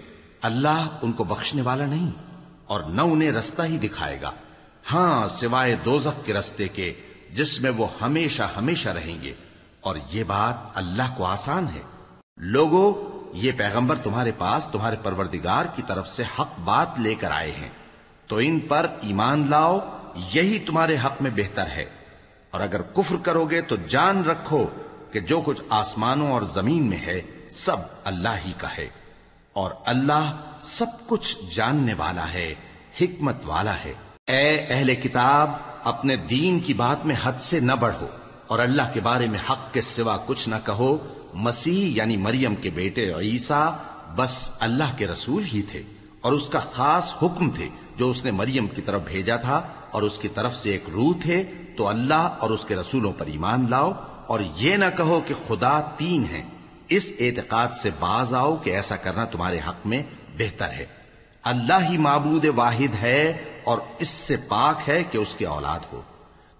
اللہ ان کو بخشنے والا نہیں، اور نہ انہیں رستہ ہی دکھائے گا، ہاں سوائے دوزخ کے رستے کے جس میں وہ ہمیشہ ہمیشہ رہیں گے، اور یہ بات اللہ کو آسان ہے۔ لوگوں، یہ پیغمبر تمہارے پاس تمہارے پروردگار کی طرف سے حق بات لے کر آئے ہیں، تو ان پر ایمان لاؤ، یہی تمہارے حق میں بہتر ہے، اور اگر کفر کرو گے تو جان رکھو کہ جو کچھ آسمانوں اور زمین میں ہے سب اللہ ہی کا ہے، اور اللہ سب کچھ جاننے والا ہے، حکمت والا ہے۔ اے اہل کتاب، اپنے دین کی بات میں حد سے نہ بڑھو، اور اللہ کے بارے میں حق کے سوا کچھ نہ کہو۔ مسیح یعنی مریم کے بیٹے عیسیٰ بس اللہ کے رسول ہی تھے، اور اس کا خاص حکم تھے جو اس نے مریم کی طرف بھیجا تھا، اور اس کی طرف سے ایک روح تھے، تو اللہ اور اس کے رسولوں پر ایمان لاؤ، اور یہ نہ کہو کہ خدا تین ہیں، اس اعتقاد سے باز آؤ کہ ایسا کرنا تمہارے حق میں بہتر ہے۔ اللہ ہی معبود واحد ہے اور اس سے پاک ہے کہ اس کی اولاد ہو۔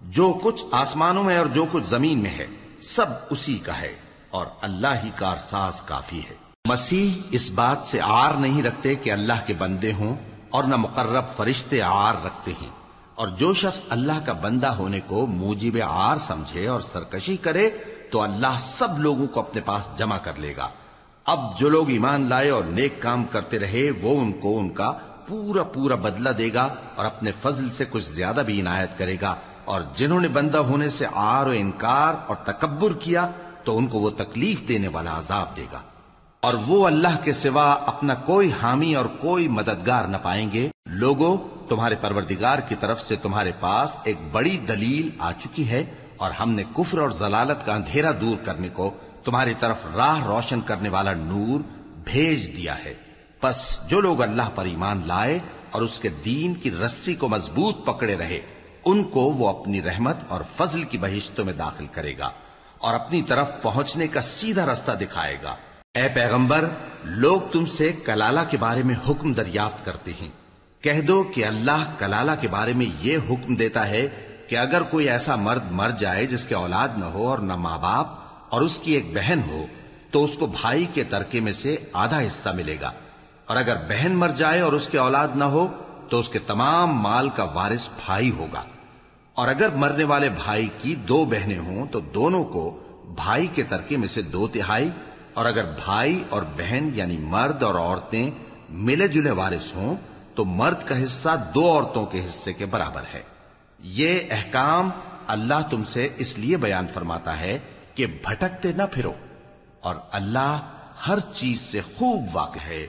جو کچھ آسمانوں میں اور جو کچھ زمین میں ہے سب اسی کا ہے، اور اللہ ہی کارساز کافی ہے۔ مسیح اس بات سے عار نہیں رکھتے کہ اللہ کے بندے ہوں، اور نہ مقرب فرشتے عار رکھتے ہیں، اور جو شخص اللہ کا بندہ ہونے کو موجب عار سمجھے اور سرکشی کرے تو اللہ سب لوگوں کو اپنے پاس جمع کر لے گا۔ اب جو لوگ ایمان لائے اور نیک کام کرتے رہے وہ ان کو ان کا پورا پورا بدلہ دے گا، اور اپنے فضل سے کچھ زیادہ بھی عنایت کرے گا، اور جنہوں نے بندہ ہونے سے عار و انکار اور تکبر کیا تو ان کو وہ تکلیف دینے والا عذاب دے گا، اور وہ اللہ کے سوا اپنا کوئی حامی اور کوئی مددگار نہ پائیں گے۔ لوگوں، تمہارے پروردگار کی طرف سے تمہارے پاس ایک بڑی دلیل آ چکی ہے، اور ہم نے کفر اور ضلالت کا اندھیرا دور کرنے کو تمہاری طرف راہ روشن کرنے والا نور بھیج دیا ہے۔ پس جو لوگ اللہ پر ایمان لائے اور اس کے دین کی رسی کو مضبوط پکڑے رہے ان کو وہ اپنی رحمت اور فضل کی بہشتوں میں داخل کرے گا، اور اپنی طرف پہنچنے کا سیدھا رستہ دکھائے گا۔ اے پیغمبر، لوگ تم سے کلالہ کے بارے میں حکم دریافت کرتے ہیں، کہہ دو کہ اللہ کلالہ کے بارے میں یہ حکم دیتا ہے کہ اگر کوئی ایسا مرد مر جائے جس کے اولاد نہ ہو اور نہ ماں باپ اور اس کی ایک بہن ہو تو اس کو بھائی کے ترکے میں سے آدھا حصہ ملے گا، اور اگر بہن مر جائے اور اس کے اولاد نہ ہو تو اس کے تمام مال کا وارث بھائی ہوگا، اور اگر مرنے والے بھائی کی 2 بہنیں ہوں تو دونوں کو بھائی کے ترکے میں سے 2/3، اور اگر بھائی اور بہن یعنی مرد اور عورتیں ملے جلے وارث ہوں تو مرد کا حصہ 2 عورتوں کے حصے کے برابر ہے۔ یہ احکام اللہ تم سے اس لیے بیان فرماتا ہے کہ بھٹکتے نہ پھرو، اور اللہ ہر چیز سے خوب واقف ہے۔